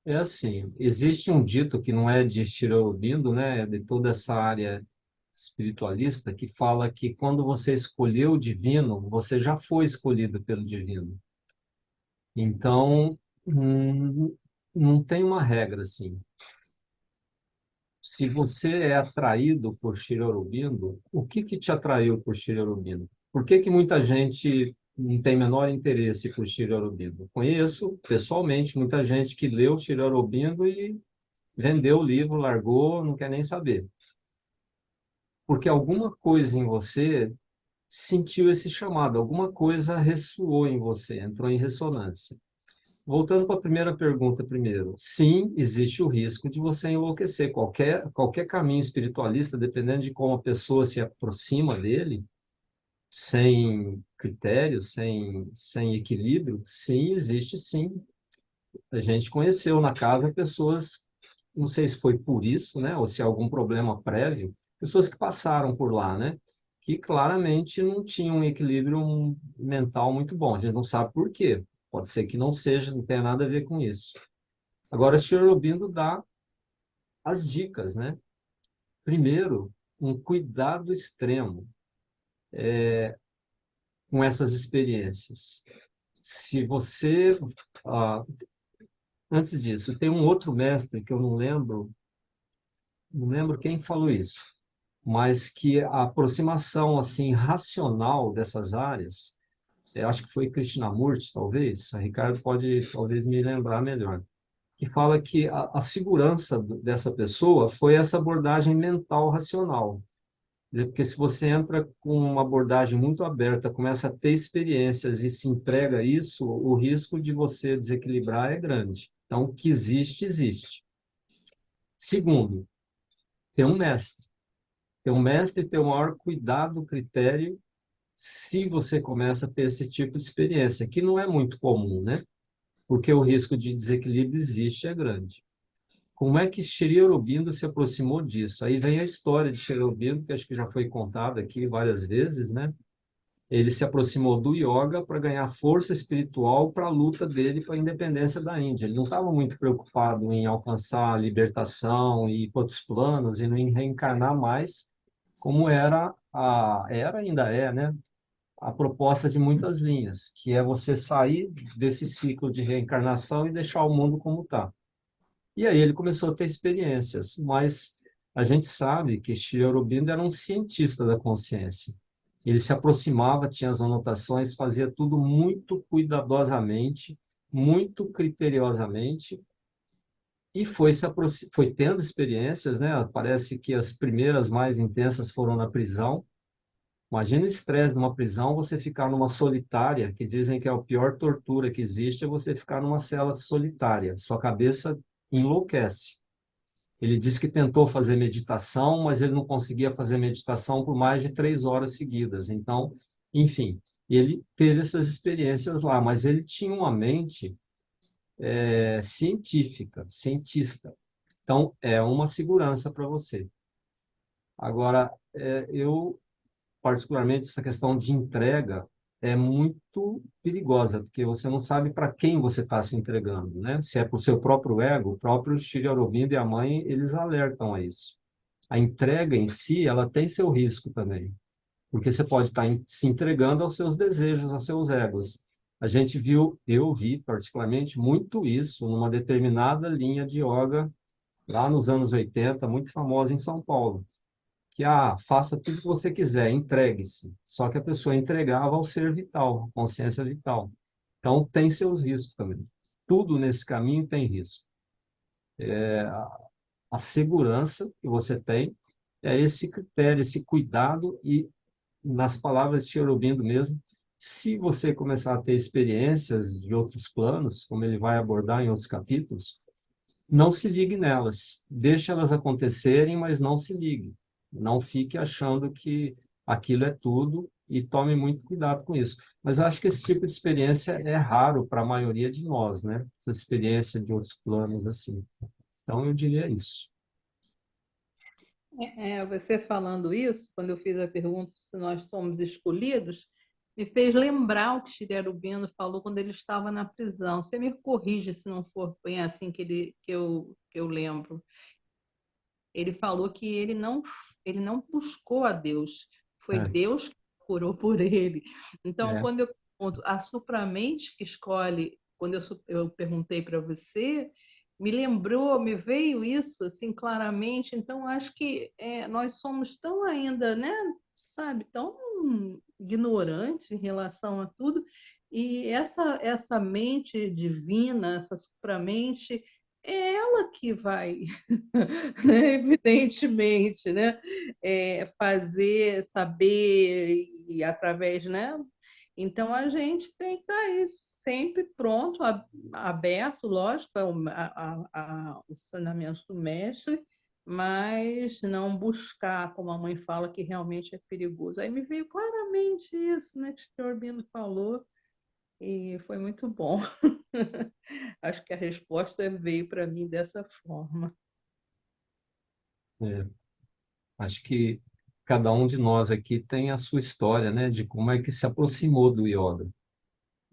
É assim, existe um dito que não é de Shri Aurobindo, né, é de toda essa área espiritualista, que fala que quando você escolheu o divino, você já foi escolhido pelo divino. Então, não tem uma regra assim. Se você é atraído por Shri Aurobindo, o que que te atraiu por Shri Aurobindo? Por que que muita gente não tem menor interesse por Shri Aurobindo? Conheço pessoalmente muita gente que leu Shri Aurobindo e vendeu o livro, largou, não quer nem saber. Porque alguma coisa em você sentiu esse chamado, alguma coisa ressoou em você, entrou em ressonância. Voltando para a primeira pergunta primeiro, sim, existe o risco de você enlouquecer. Qualquer caminho espiritualista, dependendo de como a pessoa se aproxima dele, sem critério, sem equilíbrio, sim, existe sim. A gente conheceu na casa pessoas, não sei se foi por isso, né, ou se algum problema prévio, pessoas que passaram por lá, né, que claramente não tinham um equilíbrio mental muito bom. A gente não sabe por quê. Pode ser que não seja, não tenha nada a ver com isso. Agora, Aurobindo dá as dicas, né? Primeiro, um cuidado extremo com essas experiências. Se você, ah, antes disso, tem um outro mestre que eu não lembro quem falou isso, mas que a aproximação assim racional dessas áreas, eu acho que foi Krishnamurti, talvez, a Ricardo pode talvez me lembrar melhor, que fala que a segurança dessa pessoa foi essa abordagem mental racional. Quer dizer, porque se você entra com uma abordagem muito aberta, começa a ter experiências e se entrega a isso, o risco de você desequilibrar é grande. Então, o que existe, existe. Segundo, ter um mestre. Ter um mestre e ter o maior cuidado, critério, se você começa a ter esse tipo de experiência, que não é muito comum, né? Porque o risco de desequilíbrio existe, é grande. Como é que Sri Aurobindo se aproximou disso? Aí vem a história de Sri Aurobindo, que acho que já foi contada aqui várias vezes, né? Ele se aproximou do yoga para ganhar força espiritual para a luta dele para a independência da Índia. Ele não estava muito preocupado em alcançar a libertação e ir para outros planos e não em reencarnar mais, como era ainda é, né? A proposta de muitas linhas, que é você sair desse ciclo de reencarnação e deixar o mundo como está. E aí ele começou a ter experiências, mas a gente sabe que Sri Aurobindo era um cientista da consciência. Ele se aproximava, tinha as anotações, fazia tudo muito cuidadosamente, muito criteriosamente, e foi tendo experiências, né? Parece que as primeiras mais intensas foram na prisão. Imagina o estresse de uma prisão, você ficar numa solitária, que dizem que é a pior tortura que existe, é você ficar numa cela solitária. Sua cabeça enlouquece. Ele disse que tentou fazer meditação, mas ele não conseguia fazer meditação por mais de 3 horas seguidas. Então, enfim, ele teve essas experiências lá, mas ele tinha uma mente científica, cientista. Então, é uma segurança para você. Agora, eu, particularmente, essa questão de entrega, é muito perigosa, porque você não sabe para quem você está se entregando, né? Se é para o seu próprio ego, o próprio Shri Aurobindo e a mãe, eles alertam a isso. A entrega em si, ela tem seu risco também, porque você pode estar se entregando aos seus desejos, aos seus egos. A gente viu, eu vi particularmente muito isso numa determinada linha de yoga lá nos anos 80, muito famosa em São Paulo, que faça tudo o que você quiser, entregue-se. Só que a pessoa entregava ao ser vital, à consciência vital. Então tem seus riscos também. Tudo nesse caminho tem risco. A segurança que você tem é esse critério, esse cuidado e, nas palavras de Aurobindo mesmo, se você começar a ter experiências de outros planos, como ele vai abordar em outros capítulos, não se ligue nelas. Deixe elas acontecerem, mas não se ligue. Não fique achando que aquilo é tudo e tome muito cuidado com isso. Mas eu acho que esse tipo de experiência é raro para a maioria de nós, né? Essa experiência de outros planos assim. Então eu diria isso. Você falando isso, quando eu fiz a pergunta se nós somos escolhidos, me fez lembrar o que Shri Aurobindo falou quando ele estava na prisão. Você me corrige se não for bem assim que eu lembro. Ele falou que ele não buscou a Deus, foi É, Deus que procurou por ele. Então, é, quando eu pergunto, a supramente que escolhe, quando eu perguntei para você, me lembrou, me veio isso assim claramente. Então, acho que nós somos tão ainda, né, sabe, tão ignorantes em relação a tudo. E essa mente divina, essa supramente, é ela que vai né, evidentemente, né? Fazer, saber e através, né? Então a gente tem que estar aí sempre pronto, aberto, lógico, os ensinamentos do mestre, mas não buscar, como a mãe fala, que realmente é perigoso. Aí me veio claramente isso, né, que o senhor Bino falou, e foi muito bom. Acho que a resposta veio para mim dessa forma. é. Acho que cada um de nós aqui tem a sua história, né? De como é que se aproximou do yoga.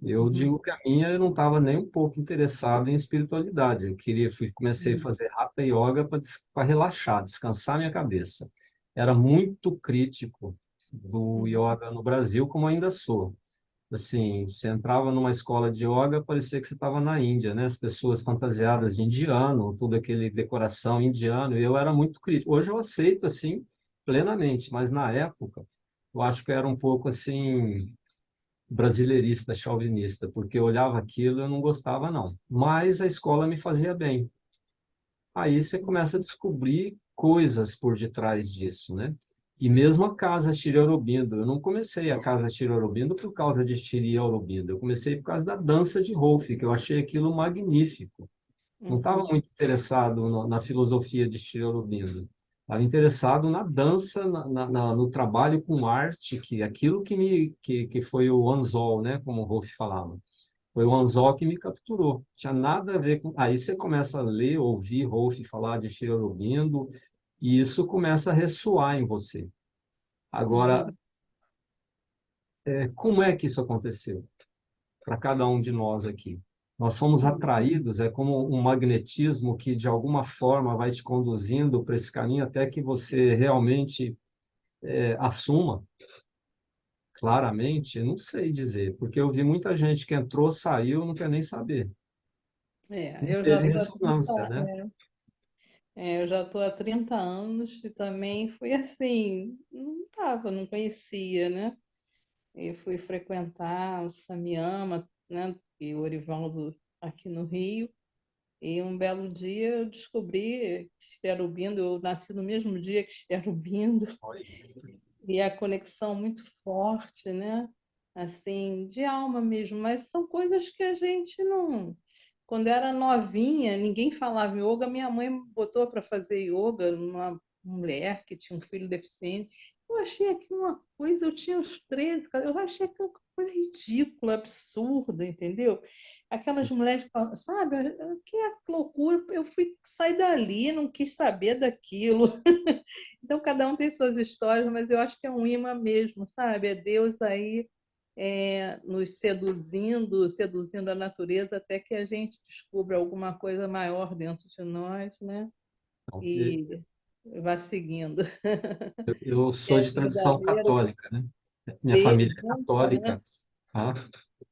Eu Uhum, digo que a minha eu não estava nem um pouco interessado em espiritualidade. Eu queria, comecei a uhum, fazer Hatha Yoga para relaxar, descansar minha cabeça. Era muito crítico do uhum. yoga no Brasil, como ainda sou. Assim, você entrava numa escola de yoga, parecia que você estava na Índia, né? As pessoas fantasiadas de indiano, toda aquele decoração indiano, e eu era muito crítico. Hoje eu aceito assim plenamente, mas na época eu acho que eu era um pouco assim brasileirista, chauvinista, porque eu olhava aquilo e eu não gostava, não. Mas a escola me fazia bem. Aí você começa a descobrir coisas por detrás disso, né? E mesmo a casa Shri Aurobindo, eu não comecei a casa Shri Aurobindo por causa de Shri Aurobindo, eu comecei por causa da dança de Rolf, que eu achei aquilo magnífico. Não estava Uhum, muito interessado na filosofia de Shri Aurobindo. Estava interessado na dança, no trabalho com arte, que aquilo que foi o anzol, né, como o Rolf falava. Foi o anzol que me capturou. Tinha nada a ver com. Aí você começa a ler, ouvir Rolf falar de Shri Aurobindo, e isso começa a ressoar em você. Agora, uhum, como é que isso aconteceu? Para cada um de nós aqui. Nós somos atraídos, é como um magnetismo que de alguma forma vai te conduzindo para esse caminho até que você realmente assuma claramente. Eu não sei dizer, porque eu vi muita gente que entrou, saiu, não quer nem saber. Não eu já teve estou há 30, ressonância, né? eu já estou há 30 anos e também fui assim, não estava, não conhecia, né? E fui frequentar o Samiama, né? E o Orivaldo aqui no Rio. E um belo dia eu descobri que Esterobindo, eu nasci no mesmo dia que Esterobindo, e a conexão muito forte, né? Assim, de alma mesmo, mas são coisas que a gente não. Quando eu era novinha, ninguém falava yoga, minha mãe me botou para fazer yoga numa mulher que tinha um filho deficiente. Eu achei aquilo uma coisa, eu tinha uns 13, eu achei aquilo uma coisa ridícula, absurda, entendeu? Aquelas mulheres, sabe, que loucura, eu fui sair dali, não quis saber daquilo. Então, cada um tem suas histórias, mas eu acho que é um imã mesmo, sabe? É Deus aí nos seduzindo, seduzindo a natureza até que a gente descubra alguma coisa maior dentro de nós, né? Então, E vá seguindo. eu sou É de tradição verdadeiro católica, né? Minha desde família é né? católica, tá?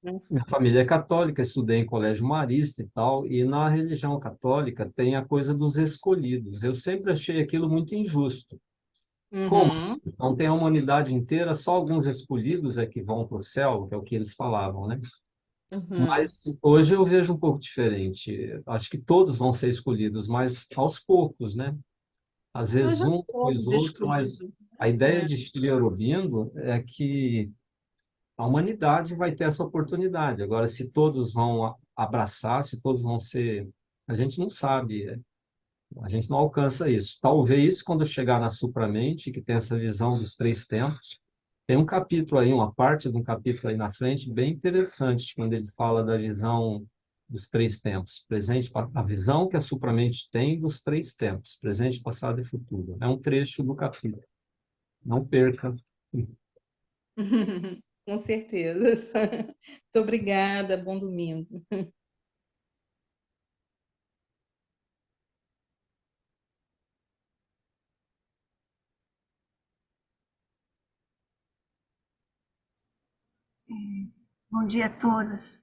Minha família é católica, estudei em colégio marista e tal, e na religião católica tem a coisa dos escolhidos. Eu sempre achei aquilo muito injusto. Como assim? Uhum, Não tem a humanidade inteira, só alguns escolhidos é que vão para o céu, que é o que eles falavam, né? uhum. Mas hoje eu vejo um pouco diferente. Acho que todos vão ser escolhidos, mas aos poucos, né? Às Nós vezes já um, depois fomos outro, mas escolhidos, a ideia né? de Shri Aurobindo é que a humanidade vai ter essa oportunidade. Agora, se todos vão abraçar, se todos vão ser. A gente não sabe, a gente não alcança isso. Talvez quando chegar na supramente, que tem essa visão dos três tempos, tem um capítulo aí, uma parte de um capítulo aí na frente, bem interessante, quando ele fala da visão dos três tempos, presente, a visão que a supramente tem dos três tempos, presente, passado e futuro. É um trecho do capítulo. Não perca. Com certeza. Muito obrigada, bom domingo. Bom dia a todos.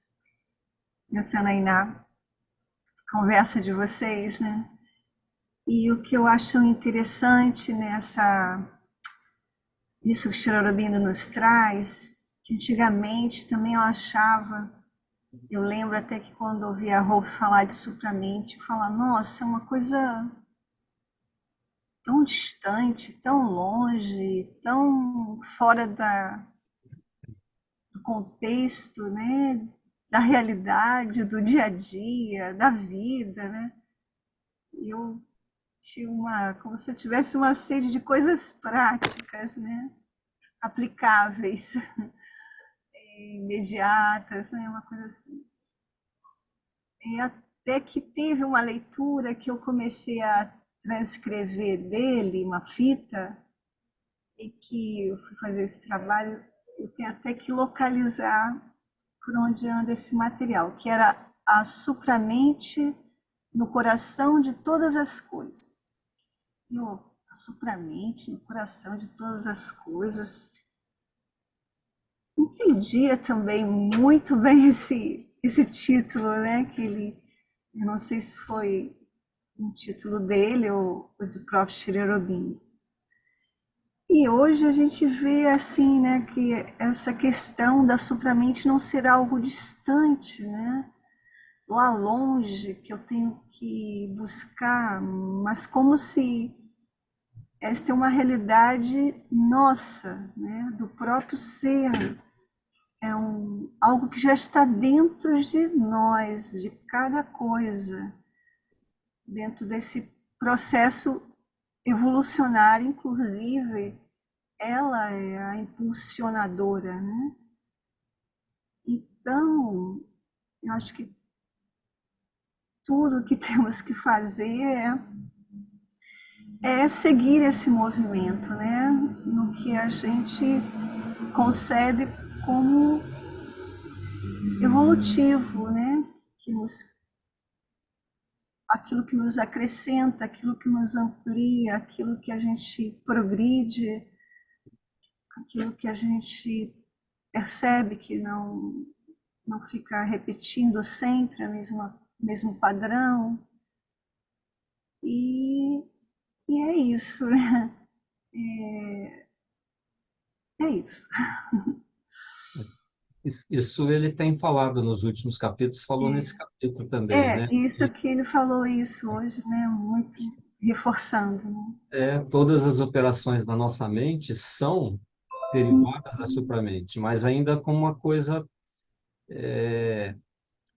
Pensando aí na conversa de vocês, né? E o que eu acho interessante nisso que o Chirorobino nos traz, que antigamente também eu lembro até que quando ouvia a Rolf falar de supramente, eu falava, nossa, é uma coisa tão distante, tão longe, tão fora do contexto, né? Da realidade, do dia a dia, da vida, né? E eu tinha como se eu tivesse uma sede de coisas práticas, né? Aplicáveis, imediatas, né? Uma coisa assim. E até que teve uma leitura que eu comecei a transcrever dele, uma fita, e que eu fui fazer esse trabalho, eu tenho até que localizar por onde anda esse material, que era a supramente no coração de todas as coisas. A supramente no coração de todas as coisas. Entendia também muito bem esse título, né? Eu não sei se foi um título dele ou do próprio Shirerobin. E hoje a gente vê assim, né, que essa questão da supramente não ser algo distante, né? Lá longe que eu tenho que buscar, mas como se esta é uma realidade nossa, né, do próprio ser, algo que já está dentro de nós, de cada coisa, dentro desse processo evolucionário, inclusive, ela é a impulsionadora, né? Então, eu acho que tudo que temos que fazer é seguir esse movimento, né? No que a gente concebe como evolutivo, né? Aquilo que nos acrescenta, aquilo que nos amplia, aquilo que a gente progride, aquilo que a gente percebe que não fica repetindo sempre mesmo padrão. E, e é isso, né? É isso. Isso ele tem falado nos últimos capítulos, falou nesse capítulo também, né? Isso que ele falou isso hoje, né? Muito reforçando, né? Todas as operações da nossa mente são derivadas da supramente, mas ainda com uma coisa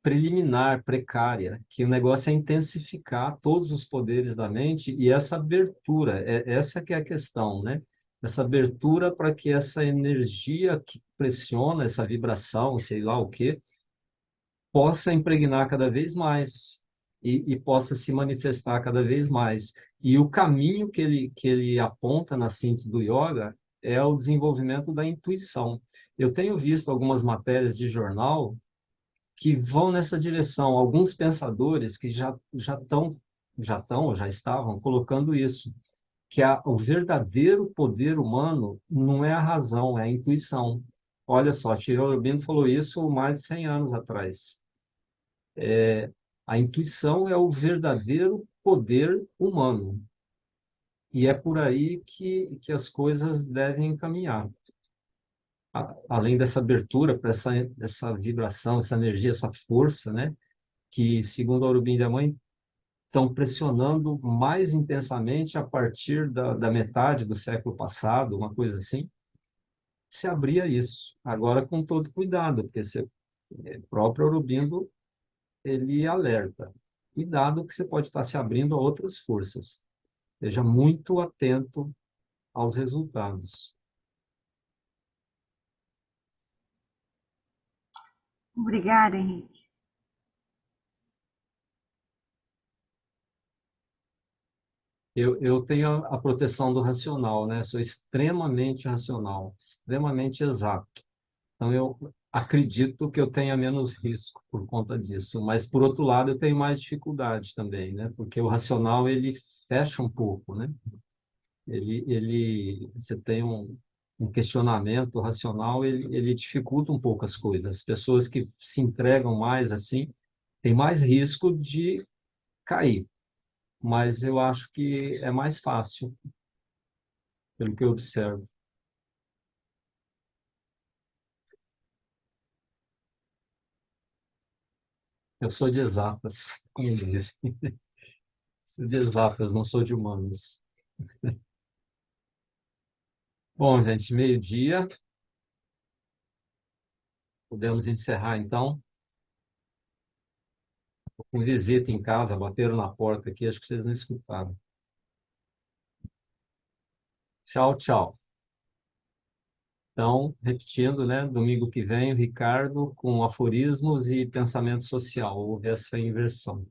preliminar, precária, que o negócio é intensificar todos os poderes da mente e essa abertura, essa que é a questão, né? Essa abertura para que essa energia que pressiona, essa vibração, sei lá o quê, possa impregnar cada vez mais e possa se manifestar cada vez mais. E o caminho que ele aponta na síntese do yoga é o desenvolvimento da intuição. Eu tenho visto algumas matérias de jornal que vão nessa direção. Alguns pensadores que já estavam colocando isso, que o verdadeiro poder humano não é a razão, é a intuição. Olha só, Tirão Urbino falou isso mais de 100 anos atrás. A intuição é o verdadeiro poder humano. E é por aí que as coisas devem caminhar. Além dessa abertura para essa vibração, essa energia, essa força, né? Que, segundo a Aurobindo e a Mãe, estão pressionando mais intensamente a partir da metade do século passado, uma coisa assim, se abria isso. Agora, com todo cuidado, porque o próprio Aurobindo, ele alerta. Cuidado que você pode estar se abrindo a outras forças. Seja muito atento aos resultados. Obrigada, Henrique. Eu tenho a proteção do racional, né? Sou extremamente racional, extremamente exato. Então, eu acredito que eu tenha menos risco por conta disso. Mas, por outro lado, eu tenho mais dificuldade também, né? Porque o racional, ele fecha um pouco, né? Você tem um questionamento racional, ele dificulta um pouco as coisas. As pessoas que se entregam mais assim, têm mais risco de cair. Mas eu acho que é mais fácil, pelo que eu observo. Eu sou de exatas, como dizem. Sou de exatas, não sou de humanas. Bom, gente, meio-dia. Podemos encerrar, então. Tô com visita em casa, bateram na porta aqui, acho que vocês não escutaram. Tchau, tchau. Então, repetindo, né? Domingo que vem, o Ricardo com aforismos e pensamento social. Houve essa inversão.